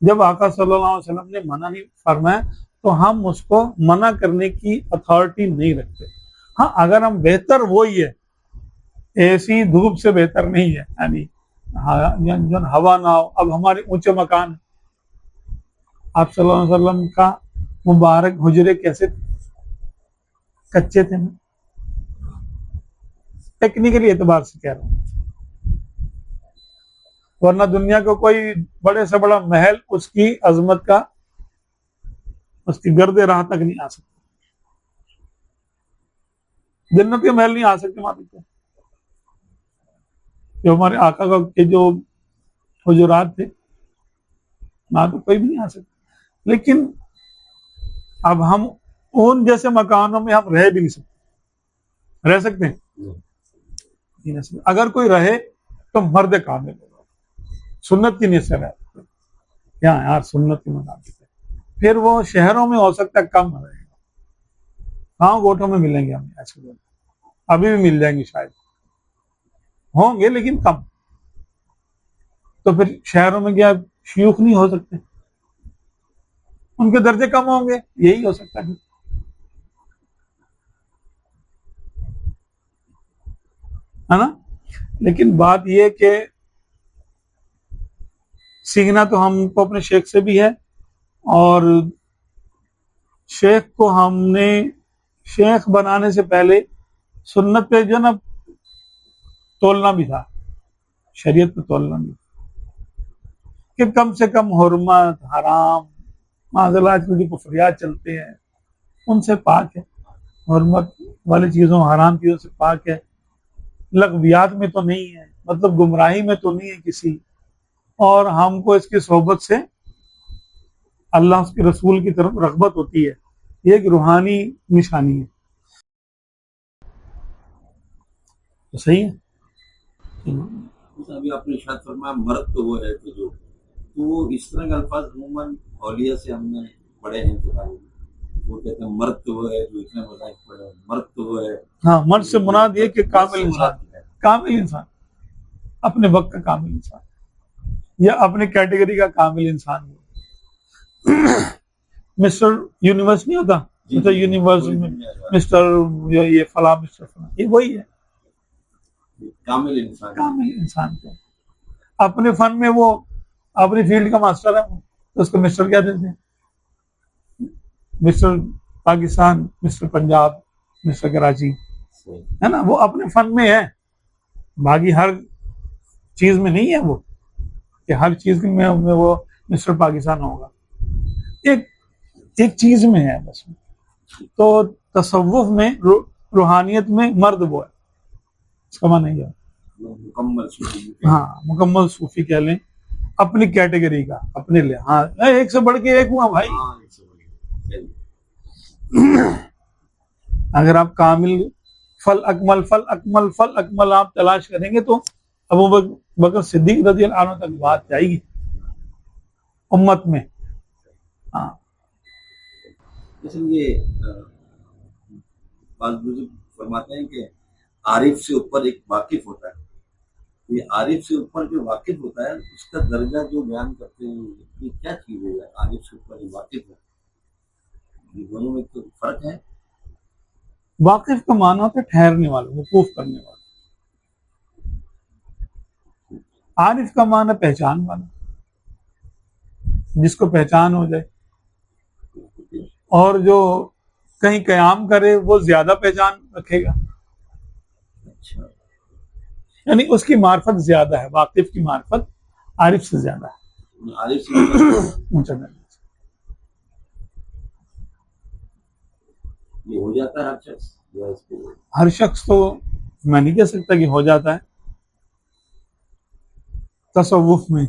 S2: जब आका सल्लल्लाहु अलैहि वसल्लम ने मना नहीं फरमाया तो हम उसको मना करने की अथॉरिटी नहीं रखते। हाँ, अगर हम बेहतर वही है, एसी धूप से बेहतर नहीं है, यानी जो हवा ना हो। अब हमारे ऊंचे मकान, आप सल्लल्लाहु अलैहि वसल्लम का मुबारक हुजरे कैसे कच्चे थे ना, टेक्निकली एतबार से कह रहा हूं, वरना दुनिया को कोई बड़े से बड़ा महल उसकी अजमत का, उसकी गर्दे राह तक नहीं आ सकता। जन्नत के महल नहीं आ सकते मालिक को, जो हमारे आका का के जो हुजरात थे ना, तो कोई भी नहीं आ सकता। लेकिन अब हम उन जैसे मकानों में हम रह भी नहीं सकते, रह सकते हैं नहीं रह सकते। अगर कोई रहे तो मर्द कामिल होगा, सुन्नत की नीयत से रहते क्या यार सुन्नत के मुताबिक है। फिर वो शहरों में हो सकता है कम रहेगा, गाँव गोठों में मिलेंगे हमें ऐसे लोग, अभी भी मिल जाएंगे शायद, होंगे लेकिन कम। तो फिर शहरों में क्या शयूख नहीं हो सकते, उनके दर्जे कम होंगे, यही हो सकता है ना। लेकिन बात यह कि सीखना तो हमको अपने शेख से भी है, और शेख को हमने शेख बनाने से पहले सुन्नत पे जो ना तोलना भी था, शरीयत पे तोलना भी कि कम से कम हुर्मत हराम माज़अल्लाह आजकल जो कुफरियात चलते हैं उनसे पाक है, हुर्मत वाली चीज़ों हराम चीज़ों से पाक है, लगवियात में तो नहीं है, मतलब गुमराही में तो नहीं है किसी, और हमको इसकी सोहबत से अल्लाह उसके रसूल की तरफ रग़बत होती है, ये एक रूहानी निशानी है। तो सही है।
S1: अभी आपने शायद फरमाया मर्द तो वो है तो वो इस तरह के अल्फाज अमूमन औलिया से हमने पढ़े हैं किताबों में, वो कहते हैं मर्द तो वो है जो इतने मज़ाहिब पढ़े हैं, मर्द तो वो है।
S2: हाँ, मर्द से मुराद ये कि कामिल इंसान, कामिल इंसान, अपने वक्त का कामिल इंसान या अपने कैटेगरी का कामिल इंसान। मिस्टर यूनिवर्स नहीं होता, मिस्टर यूनिवर्स में मिस्टर ये फला मिस्टर फला, ये वही है
S1: कामिल इंसान।
S2: कामिल इंसान को अपने फन में वो अपनी फील्ड का मास्टर है, तो उसको मिस्टर क्या देते हैं, mister Pakistan, mister Punjab, mister Karachi, है ना, वो अपने फन में है, बाकी हर चीज में नहीं है वो, कि हर चीज में वो मिस्टर पाकिस्तान होगा, एक एक चीज में है बस। तो तसव्वुफ में रूहानियत में मर्द वो है, इसका माना नहीं है
S1: मुकम्मल सूफी।
S2: हाँ, मुकम्मल सूफी कह लें, अपनी कैटेगरी का, अपने लिए। हाँ, एक से बढ़ के एक हुआ भाई। अगर आप कामिल फल अकमल फल अकमल फल अकमल आप तलाश करेंगे तो अबू बकर सिद्दीक रज़ी अल्लाह अन्हु तक बात जाएगी उम्मत में। हाँ,
S1: ये बुजुर्ग फरमाते हैं कि आरिफ से ऊपर एक वाकिफ होता है, ये आरिफ से ऊपर जो वाकिफ होता है उसका दर्जा जो बयान करते हैं, ये क्या चीज है आरिफ से ऊपर वाकिफ है, ये दोनों में तो फर्क है।
S2: वाकिफ का माना होता है ठहरने वाला, वकूफ करने वाला, आरिफ का माना पहचान वाला, जिसको पहचान हो जाए, और जो कहीं कयाम करे वो ज्यादा पहचान रखेगा,
S1: अच्छा,
S2: यानी उसकी मार्फत ज्यादा है, वाकिफ की मार्फत आरिफ से ज्यादा है,
S1: आरिफ से
S2: ऊंचा दर्जा।
S1: ये हो जाता है
S2: हर शख्स तो मैं नहीं कह सकता कि हो जाता है, तसव्वुफ में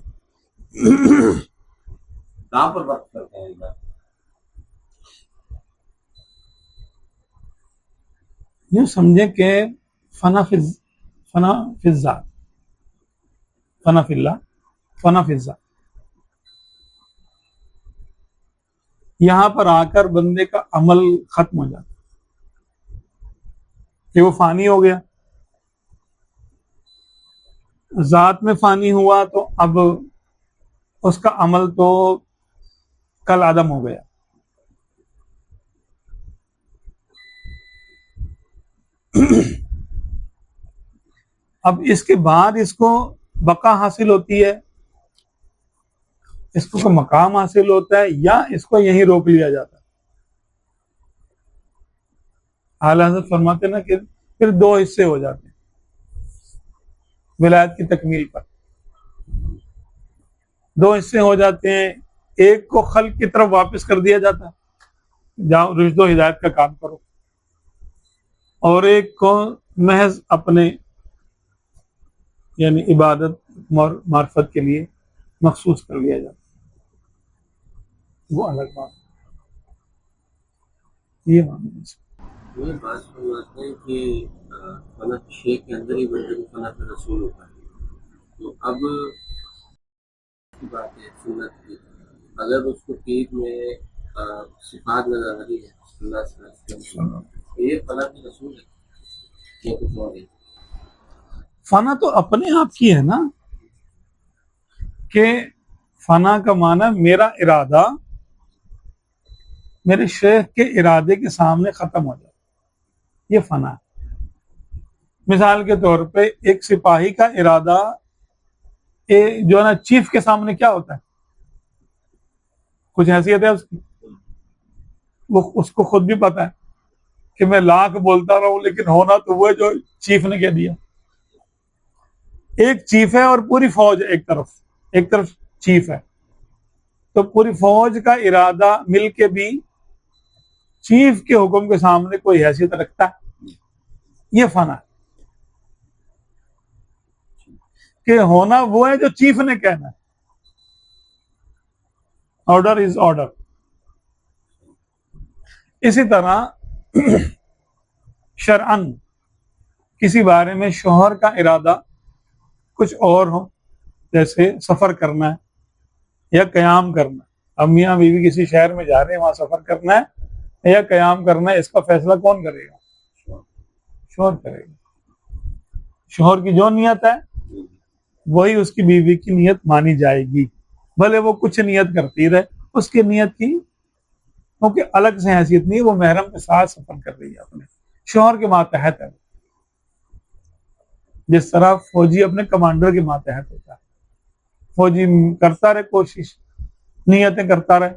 S1: कहाँ पर वक्त करते हैं,
S2: यूं समझे कि फना फिज़्ज़ा, फना फिल्ला, फना फिज़्ज़ा, यहां पर आकर बंदे का अमल खत्म हो जाता कि वो फानी हो गया, जात में फानी हुआ तो अब उसका अमल तो कल आदम हो गया। अब इसके बाद इसको बका हासिल होती है, इसको कोई मकाम हासिल होता है, या इसको यहीं रोक लिया जाता है। आला हज़रत फरमाते ना कि फिर दो हिस्से हो जाते हैं विलायत की तकमील पर, दो हिस्से हो जाते हैं, एक को खल्क की तरफ वापस कर दिया जाता है, जाओ रुश्द व हिदायत का काम करो, और एक को महज अपने यानी इबादत मार्फत के लिए मखसूस कर लिया जाता है, वो अलग बात। ये मामला
S1: ये बात सुनाते हैं कि फना शेख के अंदर ही बंदे को फना पे रसूल होता है, तो अब की बात है सुन्नत की, अगर उसको पीर में सिफात नजर आ रही है अल्लाह से, तो ये फना की रसूल है, ये कुछ और है।
S2: फना तो अपने आप की है ना, कि फना का माना मेरा इरादा मेरे शेख के इरादे के सामने खत्म हो जाए, ये फना है। मिसाल के तौर पे एक सिपाही का इरादा जो है ना, चीफ के सामने क्या होता है, कुछ हैसियत है उसकी, वो उसको खुद भी पता है कि मैं लाख बोलता रहूं लेकिन होना तो वो है जो चीफ ने कह दिया। एक चीफ है और पूरी फौज है, एक तरफ चीफ है, तो पूरी फौज का इरादा मिलके भी चीफ के हुक्म के सामने कोई हैसियत रखता है, ये फना है। कि होना वो है जो चीफ ने कहना है, ऑर्डर इज ऑर्डर। इसी तरह शरअन किसी बारे में शोहर का इरादा कुछ और हो, जैसे सफर करना है या कयाम करना है। अब मियाँ बीवी किसी शहर में जा रहे हैं, वहां सफर करना है या कयाम करना है, इसका फैसला कौन करेगा? शोहर करेगा। शोहर की जो नियत है वही उसकी बीवी की नियत मानी जाएगी, भले वो कुछ नियत करती रहे, उसकी नियत की क्योंकि अलग से हैसियत नहीं, वो महरम के साथ सफर कर रही है, अपने शोहर के मातहत है। जिस तरह फौजी अपने कमांडर के मातहत होता है, फौजी करता रहे कोशिश, नियतें करता रहे,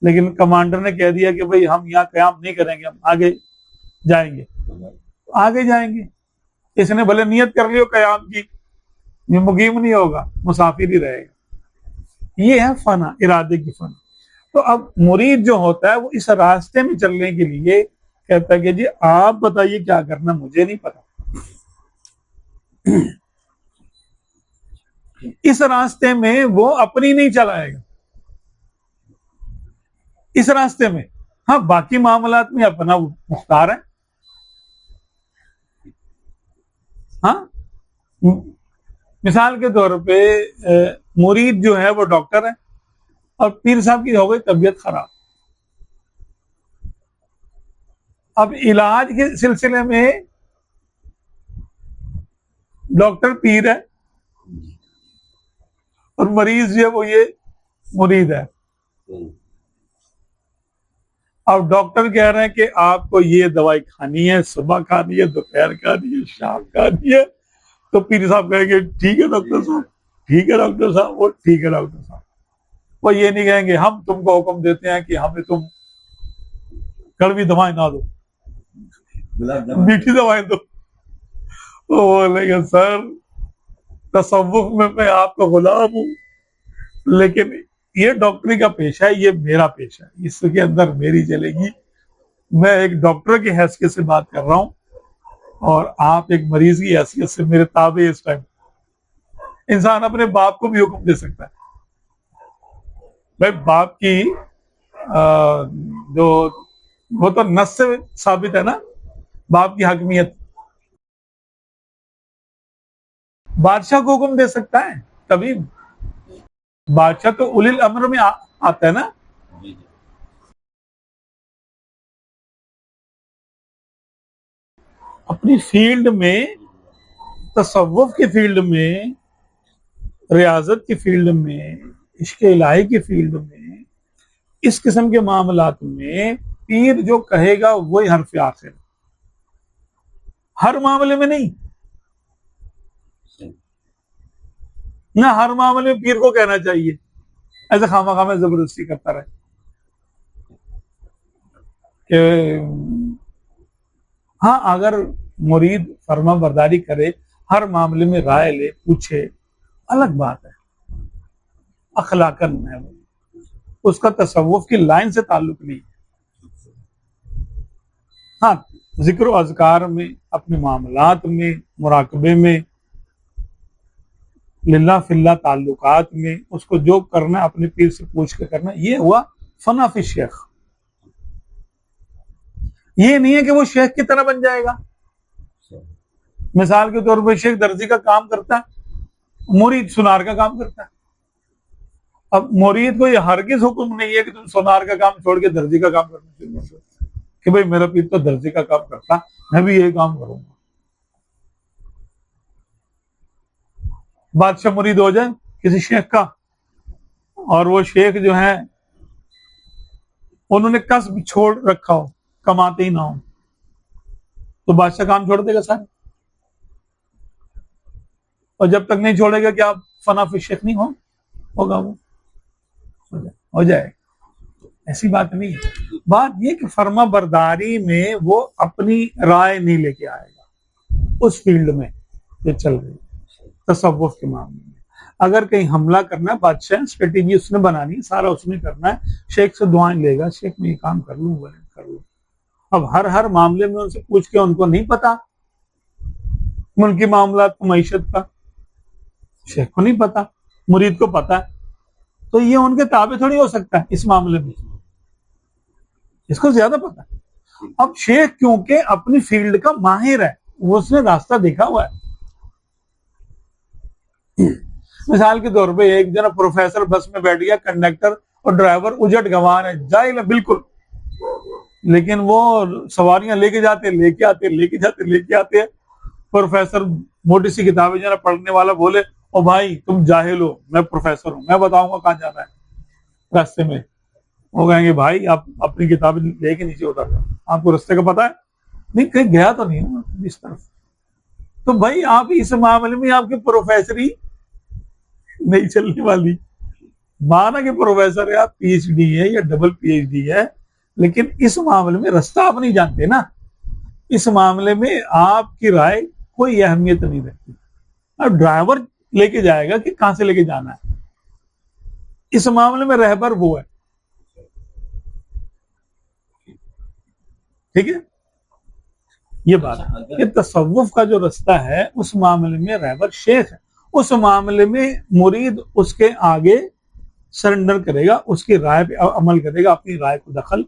S2: लेकिन कमांडर ने कह दिया कि भाई हम यहाँ कयाम नहीं करेंगे, हम आगे जाएंगे, तो आगे जाएंगे। इसने भले नियत कर लियो कयाम की, ये मुकीम नहीं होगा, मुसाफिर ही रहेगा। ये है फना, इरादे की फना। तो अब मुरीद जो होता है वो इस रास्ते में चलने के लिए कहता है कि जी आप बताइए क्या करना, मुझे नहीं पता। इस रास्ते में वो अपनी नहीं चलाएगा, इस रास्ते में। हाँ, बाकी मामलात में अपना मुख्तार है। हाँ, मिसाल के तौर पे मुरीद जो है वो डॉक्टर है और पीर साहब की हो गई तबीयत खराब। अब इलाज के सिलसिले में डॉक्टर पीर है और मरीज जो है वो ये मुरीद है। अब डॉक्टर कह रहे हैं कि आपको ये दवाई खानी है, सुबह खानी है, दोपहर खानी है, शाम खानी है। तो पीर साहब कहेंगे ठीक है डॉक्टर साहब, ठीक है डॉक्टर साहब, वो ठीक है डॉक्टर साहब। वो ये नहीं कहेंगे हम तुमको हुक्म देते हैं कि हमें तुम कड़वी दवाएं ना दो, मीठी दवाएं दो। वो बोलेंगे सर तसव्वुफ में मैं आपका गुलाम हूं, लेकिन ये डॉक्टरी का पेशा है, ये मेरा पेशा है, इसके अंदर मेरी चलेगी। मैं एक डॉक्टर की हैसियत से बात कर रहा हूं और आप एक मरीज की हैसियत से मेरे ताबे। इस टाइम इंसान अपने बाप को भी हुक्म दे सकता है। भाई बाप की जो वो तो नस से साबित है ना, बाप की हकमियत। बादशाह को हुक्म दे सकता है, तभी बादशाह तो उलिल अम्र में आता है ना। अपनी फील्ड में, तसव्वुफ की फील्ड में, रियाजत की फील्ड में, इश्क इलाही की फील्ड में, इस किस्म के मामलात में पीर जो कहेगा वही हर्फ आखिर, हर मामले में नहीं ना, हर मामले में पीर को कहना चाहिए, ऐसे खामा खामा जबरदस्ती करता रहे कि हाँ, अगर मुरीद फरमा बरदारी करे, हर मामले में राय ले, पूछे, अलग बात है, अखलाकन है वो, उसका तसव्वुफ की लाइन से ताल्लुक नहीं। हाँ, जिक्र और अज़कार में, अपने मामलात में, मुराकबे में, लिल्लाह फिल्लाह ताल्लुकात में, उसको जो करना अपने पीर से पूछ के करना, ये हुआ फना फी शेख। ये नहीं है कि वो शेख की तरह बन जाएगा। मिसाल के तौर पर शेख दर्जी का काम करता है, मुरीद सुनार का काम करता है। अब मुरीद को ये हरगिज हुक्म नहीं है कि तुम सुनार का काम छोड़ के दर्जी का काम करना शुरू कर दो कि भाई मेरा पीर तो दर्जी का काम करता, मैं भी यही काम करूंगा। बादशाह मुरीद हो जाए किसी शेख का, और वो शेख जो है उन्होंने कसब छोड़ रखा हो, कमाते ही ना हो, तो बादशाह काम छोड़ देगा सारे। और जब तक नहीं छोड़ेगा कि आप फना फिर शेख नहीं होगा वो हो जाए। ऐसी बात नहीं है। बात ये कि फर्मा बरदारी में वो अपनी राय नहीं लेके आएगा उस फील्ड में जो चल रही है तसव्वुफ के मामले में। अगर कहीं हमला करना है, बादशाह स्ट्रेटेजी उसने बनानी है, सारा उसने करना है, शेख से दुआएं लेगा, शेख में ये काम कर लूं वो कर लूं। अब हर मामले में उनसे पूछ के उनको नहीं पता मुल्की मामला मईशत का, शेख को नहीं पता, मुरीद को पता है, तो ये उनके ताबे थोड़ी हो सकता है इस मामले में, इसको ज्यादा पता है। अब शेख क्योंकि अपनी फील्ड का माहिर है, वो उसने रास्ता देखा हुआ है। मिसाल के तौर पे एक जना प्रोफेसर बस में बैठ गया, कंडक्टर और ड्राइवर उजट गंवार है, जाहिल है बिल्कुल, लेकिन वो सवारियां लेके जाते लेके आते। प्रोफेसर मोटी सी किताबें जना पढ़ने वाला बोले, ओ भाई तुम जाहिल हो, मैं प्रोफेसर हूं, मैं बताऊंगा कहाँ जाना है रास्ते में। वो कहेंगे भाई आप अपनी किताबें लेके नीचे उतर जाओ, आपको रास्ते का पता है? नहीं, कहीं गया तो नहीं हूं इस तरफ। तो भाई आप इस मामले में आपकी प्रोफेसरी नहीं चलने वाली। माना कि प्रोफेसर है, आप पीएचडी है या डबल पीएचडी है, लेकिन इस मामले में रास्ता आप नहीं जानते ना। इस मामले में आपकी राय कोई अहमियत नहीं रखती। अब ड्राइवर लेके जाएगा कि कहां से लेके जाना है, इस मामले में रहबर वो है। ठीक है, ये बात है कि तसव्वुफ का जो रास्ता है उस मामले में रहबर शेख है, उस मामले में मुरीद उसके आगे सरेंडर करेगा, उसकी राय पे अमल करेगा, अपनी राय को दखल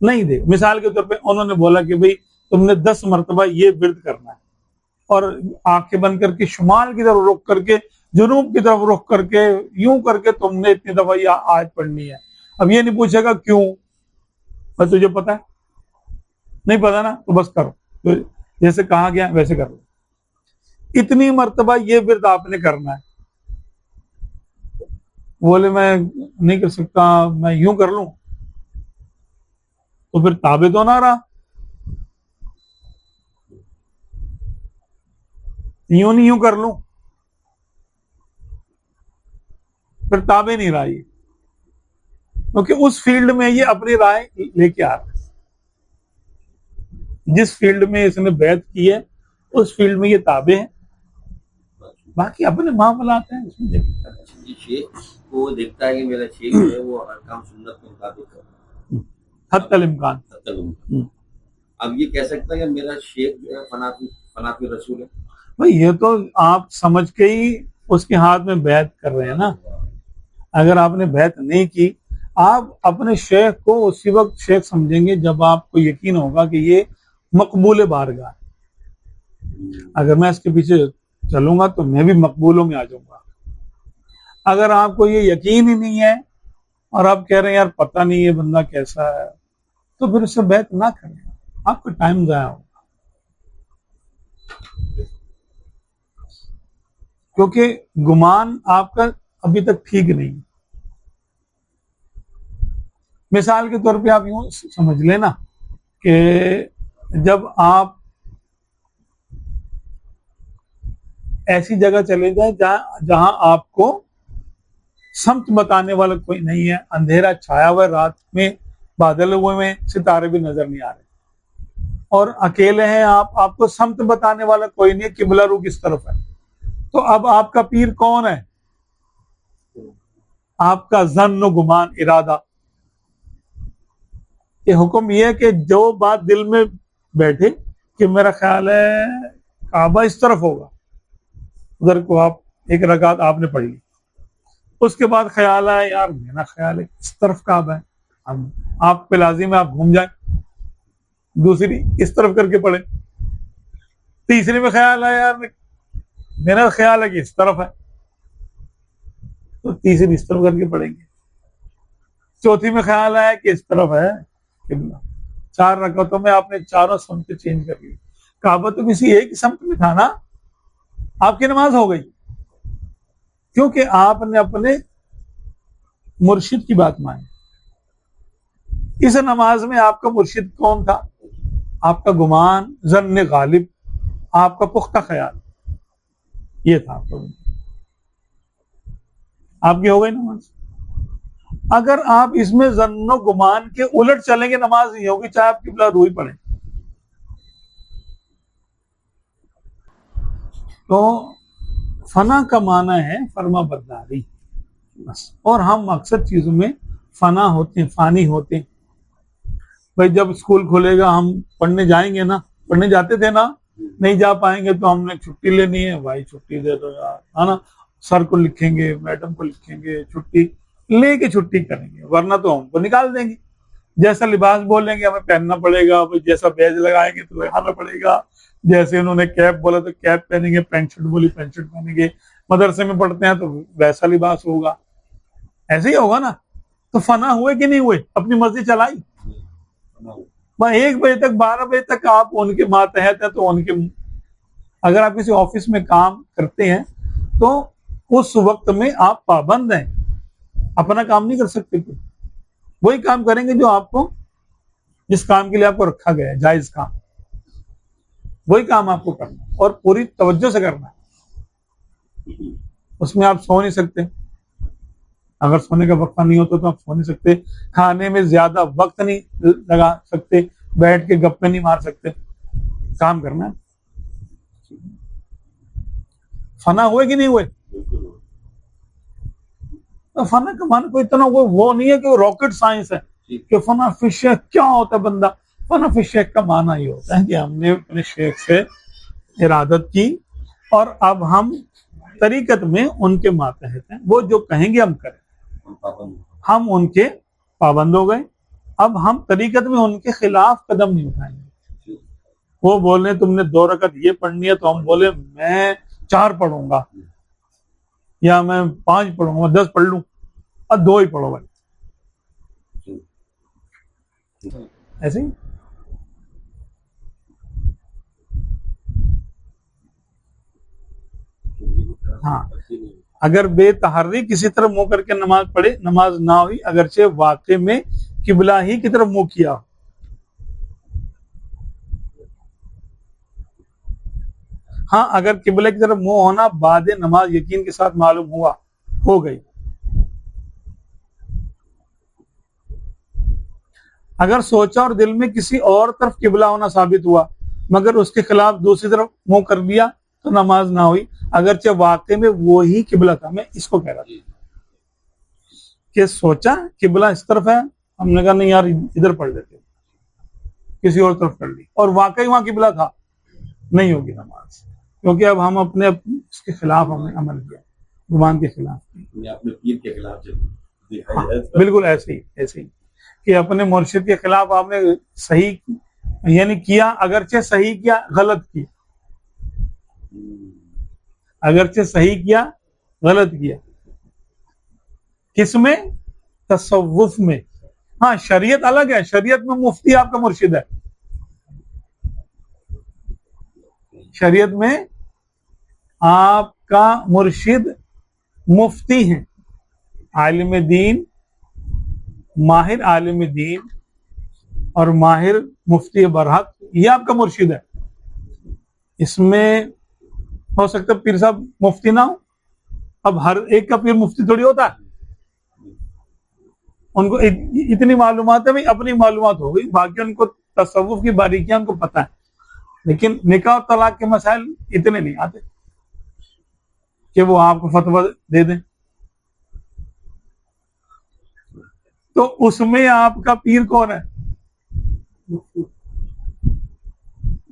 S2: नहीं देगा। मिसाल के तौर पे उन्होंने बोला कि भाई तुमने 10 मरतबा ये विर्द करना है, और आंखें बंद करके शुमाल की तरफ रुख करके, जुनूब की तरफ रुख करके, यूं करके तुमने इतनी दफा ये आयत पढ़नी है। अब ये नहीं पूछेगा क्यों, बस तुझे पता है, नहीं पता ना तो बस करो, तो जैसे कहा गया वैसे कर लो। इतनी मर्तबा ये विर्द आपने करना है। बोले मैं नहीं कर सकता, मैं यूं कर लूं, तो फिर ताबे तो ना रहा, यूं नहीं यूं कर लूं, फिर ताबे नहीं रहा ये, क्योंकि उस फील्ड में ये अपनी राय लेके आ रहा है। जिस फील्ड में इसने बैत की है उस फील्ड में ये ताबे हैं, बाकी अपने मामलात हैं उसमें देखता है।
S1: शेख को देखता है कि मेरा शेख जो है वो हर काम सुन्नत के मुताबिक कर रहा है,
S2: हत्तल इम्कान।
S1: अब ये कह सकता है कि मेरा शेख जो है फनाफी रसूल है?
S2: भाई ये तो आप समझ के ही उसके हाथ में बैत कर रहे हैं ना। अगर आपने बैत नहीं की, आप अपने शेख को उसी वक्त शेख समझेंगे जब आपको यकीन होगा कि ये मकबूल बारगाह। अगर मैं इसके पीछे चलूंगा तो मैं भी मकबूलों में आ जाऊंगा। अगर आपको ये यकीन ही नहीं है और आप कह रहे हैं यार पता नहीं ये बंदा कैसा है, तो फिर उससे बैत ना करें, आपका टाइम जाया होगा। क्योंकि गुमान आपका अभी तक ठीक नहीं। मिसाल के तौर पे आप यूं समझ लेना कि जब आप ऐसी जगह चले जाए जहां आपको समत बताने वाला कोई नहीं है, अंधेरा छाया हुआ, रात में बादल हुए में सितारे भी नजर नहीं आ रहे, और अकेले हैं आप, आपको समत बताने वाला कोई नहीं है, किबला रू किस तरफ है, तो अब आपका पीर कौन है? आपका जन्न गुमान इरादा। ये हुक्म यह है कि जो बात दिल में बैठे कि मेरा ख्याल है काबा इस तरफ होगा, उधर को आप एक रकात आपने पढ़ ली, उसके बाद ख्याल आया यार मेरा ख्याल है इस तरफ काबा है, अब आप पे लाजिम है आप घूम जाए, दूसरी इस तरफ करके पढ़े, तीसरी में ख्याल आया यार मेरा ख्याल है कि इस तरफ है, तीसरी इस तरफ करके पढ़ेंगे, चौथी में ख्याल आया कि इस तरफ है किबला। 4 रकातों में आपने चारों समत चेंज कर ली। काबा तो किसी एक समत में था ना, आपकी नमाज हो गई, क्योंकि आपने अपने मुर्शिद की बात मानी। इस नमाज में आपका मुर्शिद कौन था? आपका गुमान, जन्ने गालिब, आपका पुख्ता ख्याल, ये था आपकी हो गई नमाज। अगर आप इसमें जन्नो गुमान के उलट चलेंगे, नमाज नहीं होगी, चाहे आप किबला रूही पढ़े। तो फना का माना है फरमा बरदारी बस। और हम अक्सर चीजों में फना होते हैं, फानी होते हैं। भाई जब स्कूल खुलेगा हम पढ़ने जाएंगे ना, पढ़ने जाते थे ना, नहीं जा पाएंगे तो हमने छुट्टी लेनी है, भाई छुट्टी दे दो यार, है ना। सर को लिखेंगे, मैडम को लिखेंगे, छुट्टी लेके छुट्टी करेंगे, वरना तो हमको निकाल देंगे। जैसा लिबास बोलेंगे हमें पहनना पड़ेगा, भाई जैसा बैज लगाएंगे तो लगाना पड़ेगा, जैसे उन्होंने कैप बोला तो कैप पहनेंगे, पैंट शर्ट बोली पैंट शर्ट पहनेंगे, मदरसे में पढ़ते हैं तो वैसा लिबास होगा, ऐसे ही होगा ना। तो फना हुए कि नहीं हुए? अपनी मर्जी चलाई। 1 बजे तक 12 बजे तक आप उनके मातहत हैं, तो उनके, अगर आप किसी ऑफिस में काम करते हैं तो उस वक्त में आप पाबंद हैं, अपना काम नहीं कर सकते। कोई वही काम करेंगे जो आपको, जिस काम के लिए आपको रखा गया है, जायज काम, वही काम आपको करना है और पूरी तवज्जो से करना है। उसमें आप सो नहीं सकते, अगर सोने का वक्त नहीं होता तो आप सो नहीं सकते, खाने में ज्यादा वक्त नहीं लगा सकते, बैठ के गप्पे नहीं मार सकते, काम करना है। फना हुए कि नहीं हुए? तो फना का माना कोई इतना वो नहीं है कि वो रॉकेट साइंस है कि फना फिर शेख क्या होता है बंदा। फना फिर शेख का माना ही होता है कि हमने अपने शेख से इरादत की और अब हम तरीकत में उनके मातहत हैं, वो जो कहेंगे हम करें, हम उनके पाबंद हो गए। अब हम तरीकत में उनके खिलाफ कदम नहीं उठाएंगे। वो बोले तुमने 2 रकत ये पढ़नी है, तो हम बोले मैं 4 पढ़ूंगा या मैं 5 पढ़ूंगा, 10 पढ़ लूं, और 2 ही पढ़ो भाई, ऐसे ही। हाँ, अगर बेतहर्री किसी तरफ मुंह करके नमाज पढ़े, नमाज ना हुई, अगरचे वाकई में किबला ही की तरफ मुंह किया। हाँ, अगर किबला की तरफ मुंह होना बाद नमाज यकीन के साथ मालूम हुआ, हो गई। अगर सोचा और दिल में किसी और तरफ किबला होना साबित हुआ मगर उसके खिलाफ दूसरी तरफ मुंह कर दिया तो नमाज ना हुई, अगरचे वाकई में वो ही किबला था। मैं इसको कह रहा था कि सोचा किबला इस तरफ है, हमने कहा नहीं यार इधर पढ़ लेते, किसी और तरफ कर ली, और वाकई वहां किबला था, नहीं होगी नमाज, क्योंकि अब हम अपने इसके खिलाफ हमने अमल किया, गुमान के खिलाफ,
S1: अपने पीर के खिलाफ।
S2: हाँ, बिल्कुल ऐसे ही कि अपने मुर्शिद के खिलाफ आपने सही यानी किया, अगरचे सही किया गलत किया, अगरचे सही किया गलत किया। किसमें? तसव्वुफ में। हाँ, शरीयत अलग है, शरीयत में मुफ्ती आपका मुर्शिद है, शरीयत में आपका मुर्शिद मुफ्ती है, आलिम दीन, माहिर आलिम दीन और माहिर मुफ्ती बरहक, ये आपका मुर्शिद है। इसमें हो सकता है पीर साहब मुफ्ती ना हो, अब हर एक का पीर मुफ्ती थोड़ी होता है, उनको इतनी मालूमात है, भाई अपनी मालूमात हो गई, बाकी उनको तसव्वुफ की बारीकियां उनको पता है, लेकिन निकाह और तलाक के मसाइल इतने नहीं आते कि वो आपको फतवा दे दें। तो उसमें आपका पीर कौन है?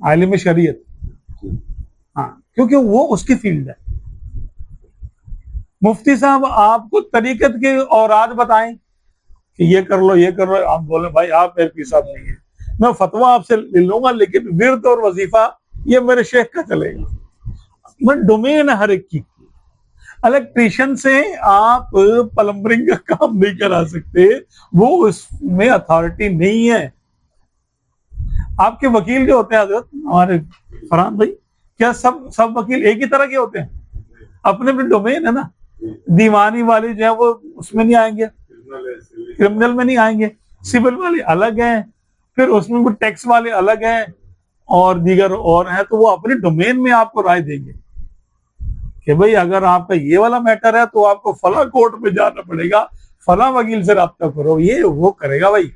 S2: आलिम शरीयत। हाँ, क्योंकि वो उसकी फील्ड है। मुफ्ती साहब आपको तरीकत के औराद बताएं कि ये कर लो ये कर लो, आप बोले भाई आप मेरे पीर साहब नहीं है, मैं फतवा आपसे ले लूंगा लेकिन विर्द और वजीफा ये मेरे शेख का चलेगा। मैं डोमेन हर एक की। इलेक्ट्रिशियन से आप प्लम्बरिंग का काम नहीं करा सकते, वो उसमें अथॉरिटी नहीं है। आपके वकील जो होते हैं हजरत हमारे फरहान भाई, क्या सब वकील एक ही तरह के होते हैं? अपने भी डोमेन है ना। दीवानी वाले जो है वो उसमें नहीं आएंगे, क्रिमिनल में नहीं आएंगे, सिविल वाले अलग हैं, फिर उसमें भी टैक्स वाले अलग हैं और दीगर और हैं, तो वो अपने डोमेन में आपको राय देंगे कि भाई अगर आपका ये वाला मैटर है तो आपको फला कोर्ट में जाना पड़ेगा, फला वकील से रब्ता करो, ये वो करेगा भाई।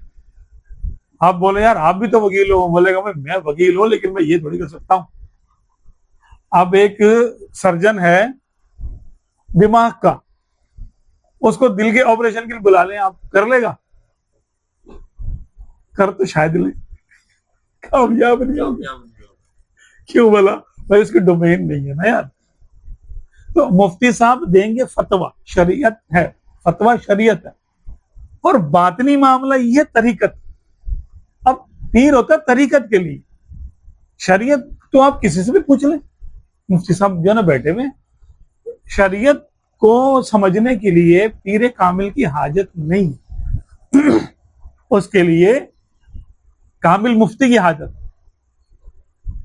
S2: आप बोले यार आप भी तो वकील हो, बोलेगा भाई मैं वकील हूं लेकिन मैं ये थोड़ी कर सकता हूं। अब एक सर्जन है दिमाग का, उसको दिल के ऑपरेशन के लिए बुला लें, आप कर लेगा? कर तो शायद ले, कामयाब नहीं होगा। क्यों बोला? भाई उसकी डोमेन नहीं है ना यार। तो मुफ्ती साहब देंगे फतवा, शरीयत है, फतवा शरीयत है, और बातनी मामला ये तरीकत। अब पीर होता है तरीकत के लिए, शरीयत तो आप किसी से भी पूछ लें, मुफ्ती साहब जो ना बैठे हुए, शरीयत को समझने के लिए पीर कामिल की हाजत नहीं, उसके लिए कामिल मुफ्ती की हाजत,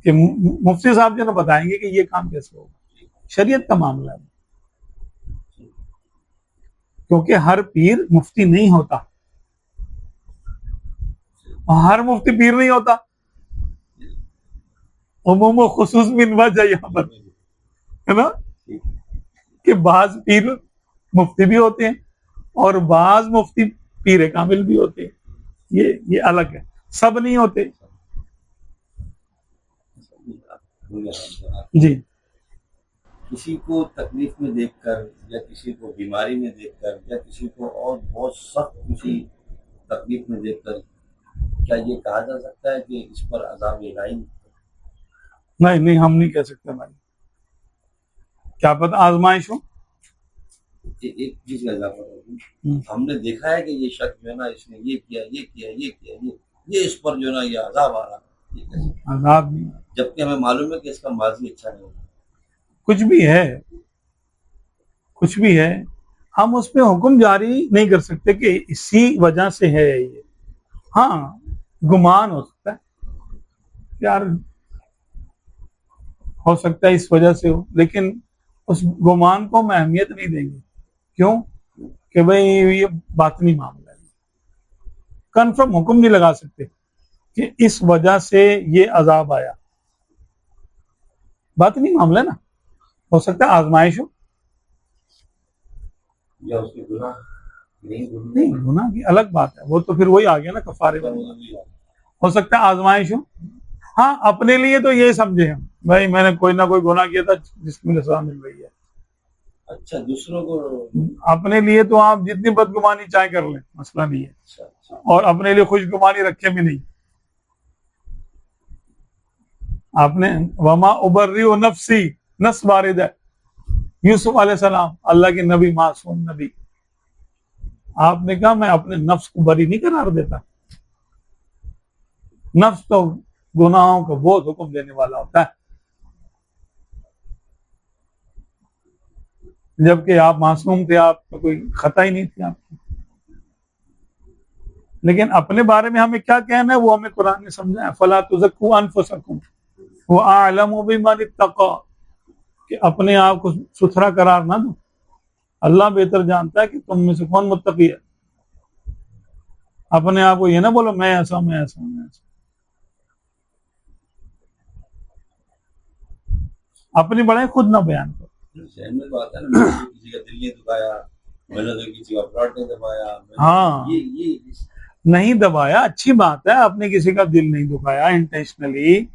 S2: कि मुफ्ती साहब जो ना बताएंगे कि ये काम कैसे होगा। शरीयत का मामला है, क्योंकि हर पीर मुफ्ती नहीं होता, हर मुफ्ती पीर नहीं होता। उमूम खुसूस बिन वजह यहाँ पर है ना, कि बाज पीर मुफ्ती भी होते हैं और बाज मुफ्ती पीर कामिल भी होते हैं, ये अलग है, सब नहीं होते जी।
S1: किसी को तकलीफ में देखकर या किसी को बीमारी में देखकर या किसी को और बहुत सख्त किसी तकलीफ में देखकर क्या ये कहा जा सकता है कि इस पर अज़ाब इलाही?
S2: नहीं, हम नहीं कह सकते भाई, क्या पता आजमाइश हो।
S1: एक चीज का इजाफा करूँ, हमने देखा है कि ये शख्स जो है ना, इसने ये किया ये किया ये किया ये इस पर जो है ना ये अजाब आ रहा है,
S2: अजाब नहीं,
S1: जबकि हमें मालूम है कि इसका माजी अच्छा नहीं होता।
S2: कुछ भी है, हम उस पर हुक्म जारी नहीं कर सकते कि इसी वजह से है ये। हाँ, गुमान हो सकता है यार, हो सकता है इस वजह से हो, लेकिन उस गुमान को हम अहमियत नहीं देंगे। क्यों? कि भाई ये बातनी मामला है, कन्फर्म हुक्म नहीं लगा सकते कि इस वजह से ये अजाब आया। बातनी मामला है ना, हो सकता है आजमाइश हो
S1: या उसके गुनाह
S2: नहीं, गुनाह की अलग बात है, वो तो फिर वही आ गया ना कफारे वाला। हो सकता है आजमाइश हो। हाँ, अपने लिए तो ये समझे हम, भाई मैंने कोई ना कोई गुनाह किया था जिसमें मुझे सजा मिल रही है।
S1: अच्छा, दूसरों को
S2: अपने लिए तो आप जितनी बदगुमानी चाहे कर लें, मसला नहीं है।
S1: अच्छा।
S2: और अपने लिए खुशगुमानी रखे भी नहीं। आपने वमा उबर्री नफ्सी, नफ्स वारिद है, यूसुफ अलैहिस्सलाम अल्लाह के नबी, मासूम नबी, आपने कहा मैं अपने नफ्स को बरी नहीं करार देता। नफ्स तो गुनाहों को बहुत हुक्म देने वाला होता है, जबकि आप मासूम थे, आपका कोई खता ही नहीं थी आपकी। लेकिन अपने बारे में हमें क्या कहना है वो हमें कुरान ने समझाया, फला तुज़क्कू अनफुसकुम व अअलमु बिमन इत्तक़ा, कि अपने आप को सुथरा करार ना दो, अल्लाह बेहतर जानता है कि तुम में से कौन मुत्तकी है। अपने आप को ये ना बोलो मैं ऐसा मैं ऐसा मैं ऐसा, अपनी बड़ाई खुद ना बयान करो।
S1: सहन में तो आता है ना, मैंने किसी का दिल नहीं दुखाया, मैंने तो किसी का प्लॉट नहीं दबाया।
S2: हाँ,
S1: ये
S2: नहीं दबाया, अच्छी बात है, आपने किसी का दिल नहीं दुखाया, इंटेंशनली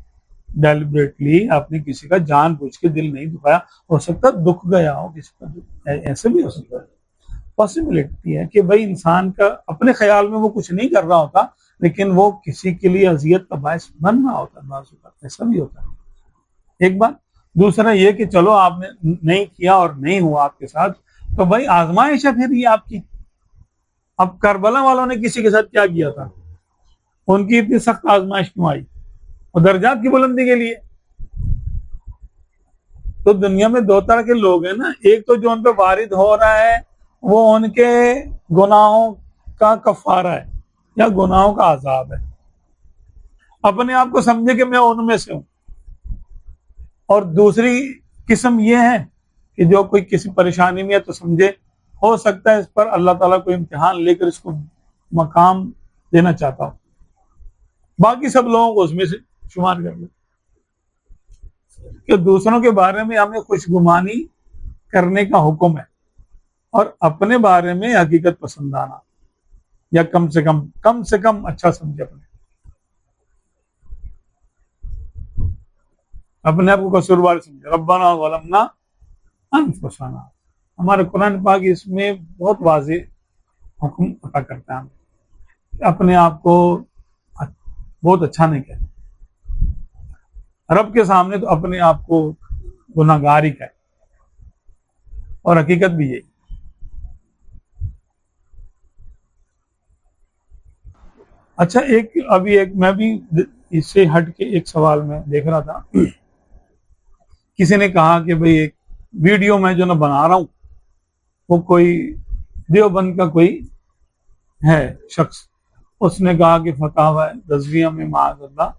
S2: डेलिबरेटली आपने किसी का जानबूझ के दिल नहीं दुखाया। हो सकता है दुख गया हो किसी का, ऐसे भी हो सकता है, पॉसिबिलिटी है कि भाई इंसान का अपने ख्याल में वो कुछ नहीं कर रहा होता, लेकिन वो किसी के लिए अजियत का बायस बन रहा होता है, ऐसा भी होता है। एक बात। दूसरा ये कि चलो आपने नहीं किया और नहीं हुआ आपके साथ, तो भाई आजमाइश है फिर ये आपकी। अब करबला वालों ने किसी के साथ क्या किया था, उनकी इतनी सख्त आजमाइश क्यों आई? और दर्जात की बुलंदी के लिए। तो दुनिया में दो तरह के लोग हैं ना, एक तो जो उन पे वारिद हो रहा है वो उनके गुनाहों का कफारा है या गुनाहों का अजाब है, अपने आप को समझे कि मैं उनमें से हूं। और दूसरी किस्म ये है कि जो कोई किसी परेशानी में है तो समझे हो सकता है इस पर अल्लाह ताला कोई इम्तिहान लेकर इसको मकाम देना चाहता हूं, बाकी सब लोगों को उसमें से शुमार कर ले। कि दूसरों के बारे में हमें खुशगुमानी करने का हुक्म है और अपने बारे में हकीकत पसंद आना, या कम से कम अच्छा समझे अपने आप को कसूरवार समझे। रब्बाना वलमना अनफुसना, हमारे कुरान पाक इसमें बहुत वाज़ेह हुक्म अता करता है कि अपने आप को बहुत अच्छा नहीं कहते, रब के सामने तो अपने आप को गुनाहगार ही कहे, और हकीकत भी यही। अच्छा, मैं भी इससे हट के एक सवाल में देख रहा था, किसी ने कहा कि भाई एक वीडियो मैं जो ना बना रहा हूं वो कोई देवबंद का कोई है शख्स, उसने कहा कि फतावा रज़विया में माज़अल्लाह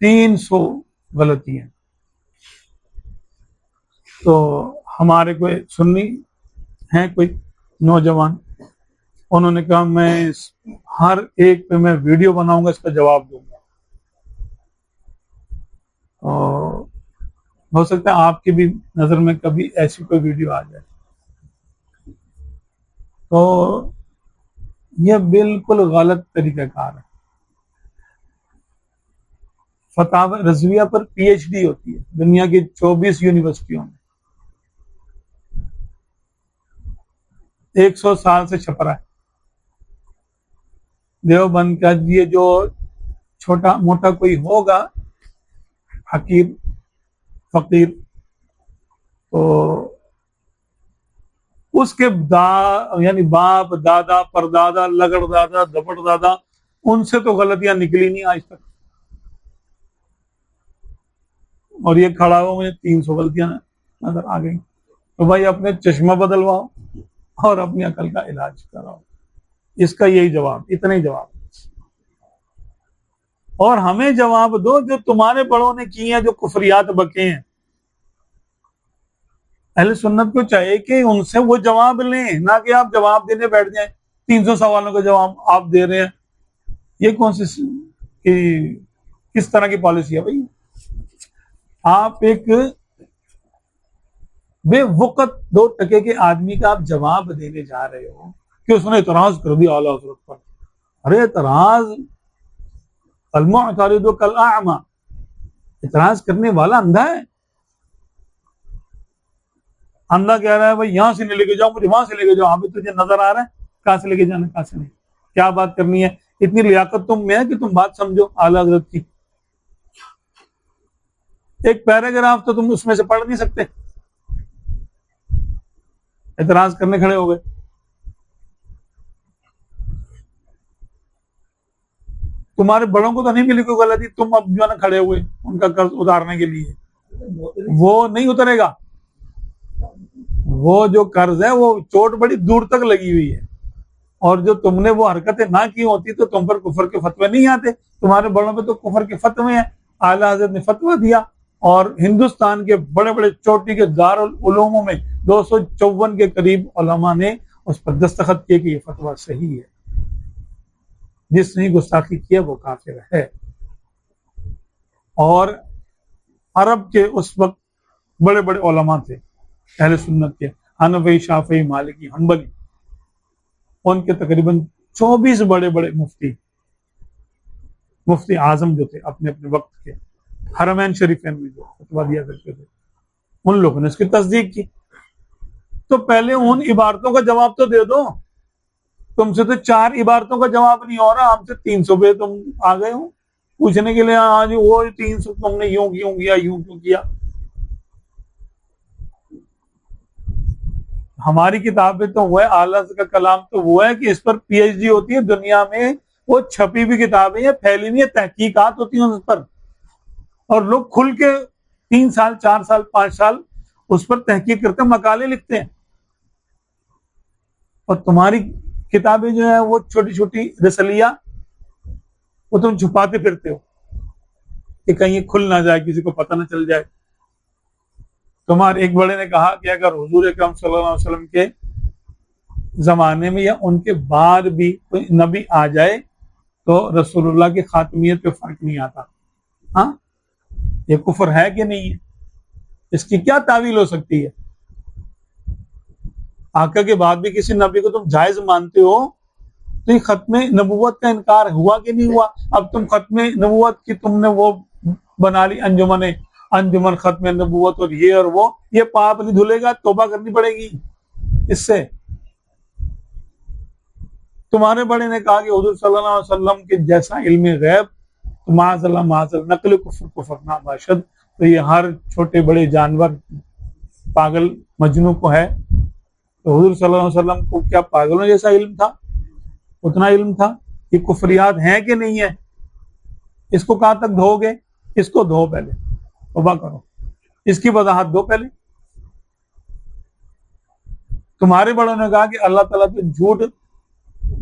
S2: 300 गलतियां। तो हमारे कोई सुन्नी हैं कोई नौजवान, उन्होंने कहा मैं हर एक पे मैं वीडियो बनाऊंगा, इसका जवाब दूंगा। और हो सकता है आपकी भी नजर में कभी ऐसी कोई वीडियो आ जाए, तो यह बिल्कुल गलत तरीकाकार है। फतावा रज़विया पर पीएचडी होती है दुनिया की 24 यूनिवर्सिटियों में, 100 साल से छप रहा है। देवबंद का ये जो छोटा मोटा कोई होगा हकीर फकीर, तो उसके यानी बाप दादा परदादा लगड़ दादा दपड़ दादा, उनसे तो गलतियां निकली नहीं आज तक, और ये खड़ा हुआ मुझे 300 गलतियां नजर आ गई। तो भाई अपने चश्मा बदलवाओ और अपनी अकल का इलाज कराओ, इसका यही जवाब, इतना ही जवाब। और हमें जवाब दो जो तुम्हारे बड़ों ने किए हैं, जो कुफरियात बके हैं। अहले सुन्नत को चाहिए कि उनसे वो जवाब लें, ना कि आप जवाब देने बैठ जाएं। 300 सवालों का जवाब आप दे रहे हैं, ये कौन सी किस तरह की पॉलिसी है भाई? आप एक बेवकत 2 टके के आदमी का आप जवाब देने जा रहे हो कि उसने इतराज कर दिया आला हज़रत पर। अरे इतराज अल-मुअतरिदु कल अअमा, इतराज करने वाला अंधा है। अंधा कह रहा है भाई यहां से नहीं लेके जाओ, मुझे वहां से लेके जाओ। अभी तुझे नजर आ रहा है कहां से लेके जाना, कहां से नहीं, क्या बात करनी है? इतनी लियाकत तुम में है कि तुम बात समझो आला हज़रत की। एक पैराग्राफ तो तुम उसमें से पढ़ नहीं सकते, इतराज करने खड़े हो गए। तुम्हारे बड़ों को तो नहीं मिली कोई गलती, तुम अब जो है ना खड़े हुए उनका कर्ज उतारने के लिए, वो नहीं उतरेगा। वो जो कर्ज है वो चोट बड़ी दूर तक लगी हुई है, और जो तुमने वो हरकतें ना की होती तो तुम पर कुफर के फतवे नहीं आते। तुम्हारे बड़ों पे तो कुफर के फतवे हैं। आला हज़रत ने फतवा दिया और हिंदुस्तान के बड़े बड़े चोटी के दारुल उलूमों में 254 के करीब उलमा ने उस पर दस्तखत किए कि ये फतवा सही है। जिसने गुस्ताखी किया वो काफिर है। और अरब के उस वक्त बड़े बड़े उलमा थे अहले सुन्नत के, हनफी शाफी मालिकी हम्बली, उनके तकरीबन 24 बड़े बड़े मुफ्ती आजम जो थे अपने अपने वक्त के, हरमैन शरीफैन में जो फतवा दिया करते थे, उन लोगों ने इसकी तस्दीक की। तो पहले उन इबारतों का जवाब तो दे दो। तुमसे तो 4 इबारतों का जवाब नहीं हो रहा, हमसे 300 पे तुम आ गए हो पूछने के लिए। आज वो 300 तुमने यूं क्यों किया, यूं क्यों किया। हमारी किताबें तो वो है, आला का कलाम तो वो है कि इस पर पीएचडी होती है दुनिया में, वो छपी हुई किताबें हैं, फैली हुई तहकीकात होती हैं उस पर, और लोग खुल के 3 साल 4 साल 5 साल उस पर तहकीक करते हैं, मकाले लिखते हैं। और तुम्हारी किताबें जो है वो छोटी छोटी रसलिया, वो तुम छुपाते फिरते हो कि कहीं ये खुल ना जाए, किसी को पता ना चल जाए। तुम्हारे एक बड़े ने कहा कि अगर हुजूर अकरम सल्लल्लाहु अलैहि वसल्लम के जमाने में या उनके बाद भी कोई नबी आ जाए तो रसूलुल्लाह की खातमियत पे फर्क नहीं आता। हाँ, ये कुफर है कि नहीं है? इसकी क्या तावील हो सकती है? आका के बाद भी किसी नबी को तुम जायज मानते हो तो ये खत्म नबुवत का इनकार हुआ कि नहीं हुआ? अब तुम खत्म नबुवत की तुमने वो बना ली अंजुमन खत्म नबुवत और वो, ये पाप नहीं धुलेगा, तौबा करनी पड़ेगी इससे। तुम्हारे बड़े ने कहा कि हुजूर सल्लल्लाहु अलैहि वसल्लम के जैसा इल्म गैब माज़अल्लाह नकल कुफर ना बाशद, तो ये हर छोटे बड़े जानवर पागल मजनू को है। तो हुजूर सल्लल्लाहु अलैहि वसल्लम को क्या पागलों जैसा इल्म था? उतना इल्म था। ये कुफरियात हैं कि नहीं है? इसको कहां तक धोगे? इसको धो पहले, तौबा करो, इसकी वजाहत दो पहले। तुम्हारे बड़ों ने कहा कि अल्लाह ताला तो झूठ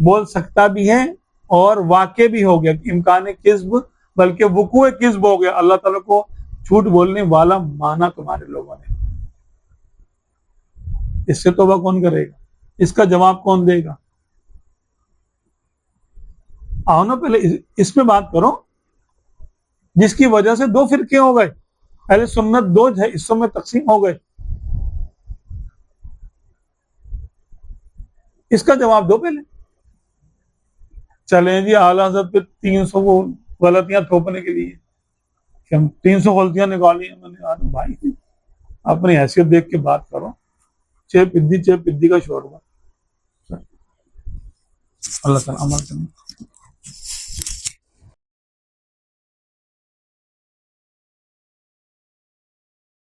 S2: बोल सकता भी है और वाक़े भी हो गया, इम्कान किस्ब बल्कि वुकूए किस्ब हो गया। अल्लाह ताला को झूठ बोलने वाला माना तुम्हारे लोगों ने। इससे तौबा कौन करेगा? इसका जवाब कौन देगा? आओ ना पहले इसमें बात करो, जिसकी वजह से दो फिरके हो गए। पहले सुन्नत दो हिस्सों में तकसीम हो गए, इसका जवाब दो पहले। चले जी आला हज़रत पे 300 वो गलतियां थोपने के लिए कि हम 300 गलतियां निकाली। मैंने यार भाई अपनी हैसियत देख के बात करो। चे पिद्दी का शोरबा। अल्लाह ताला अमल करें।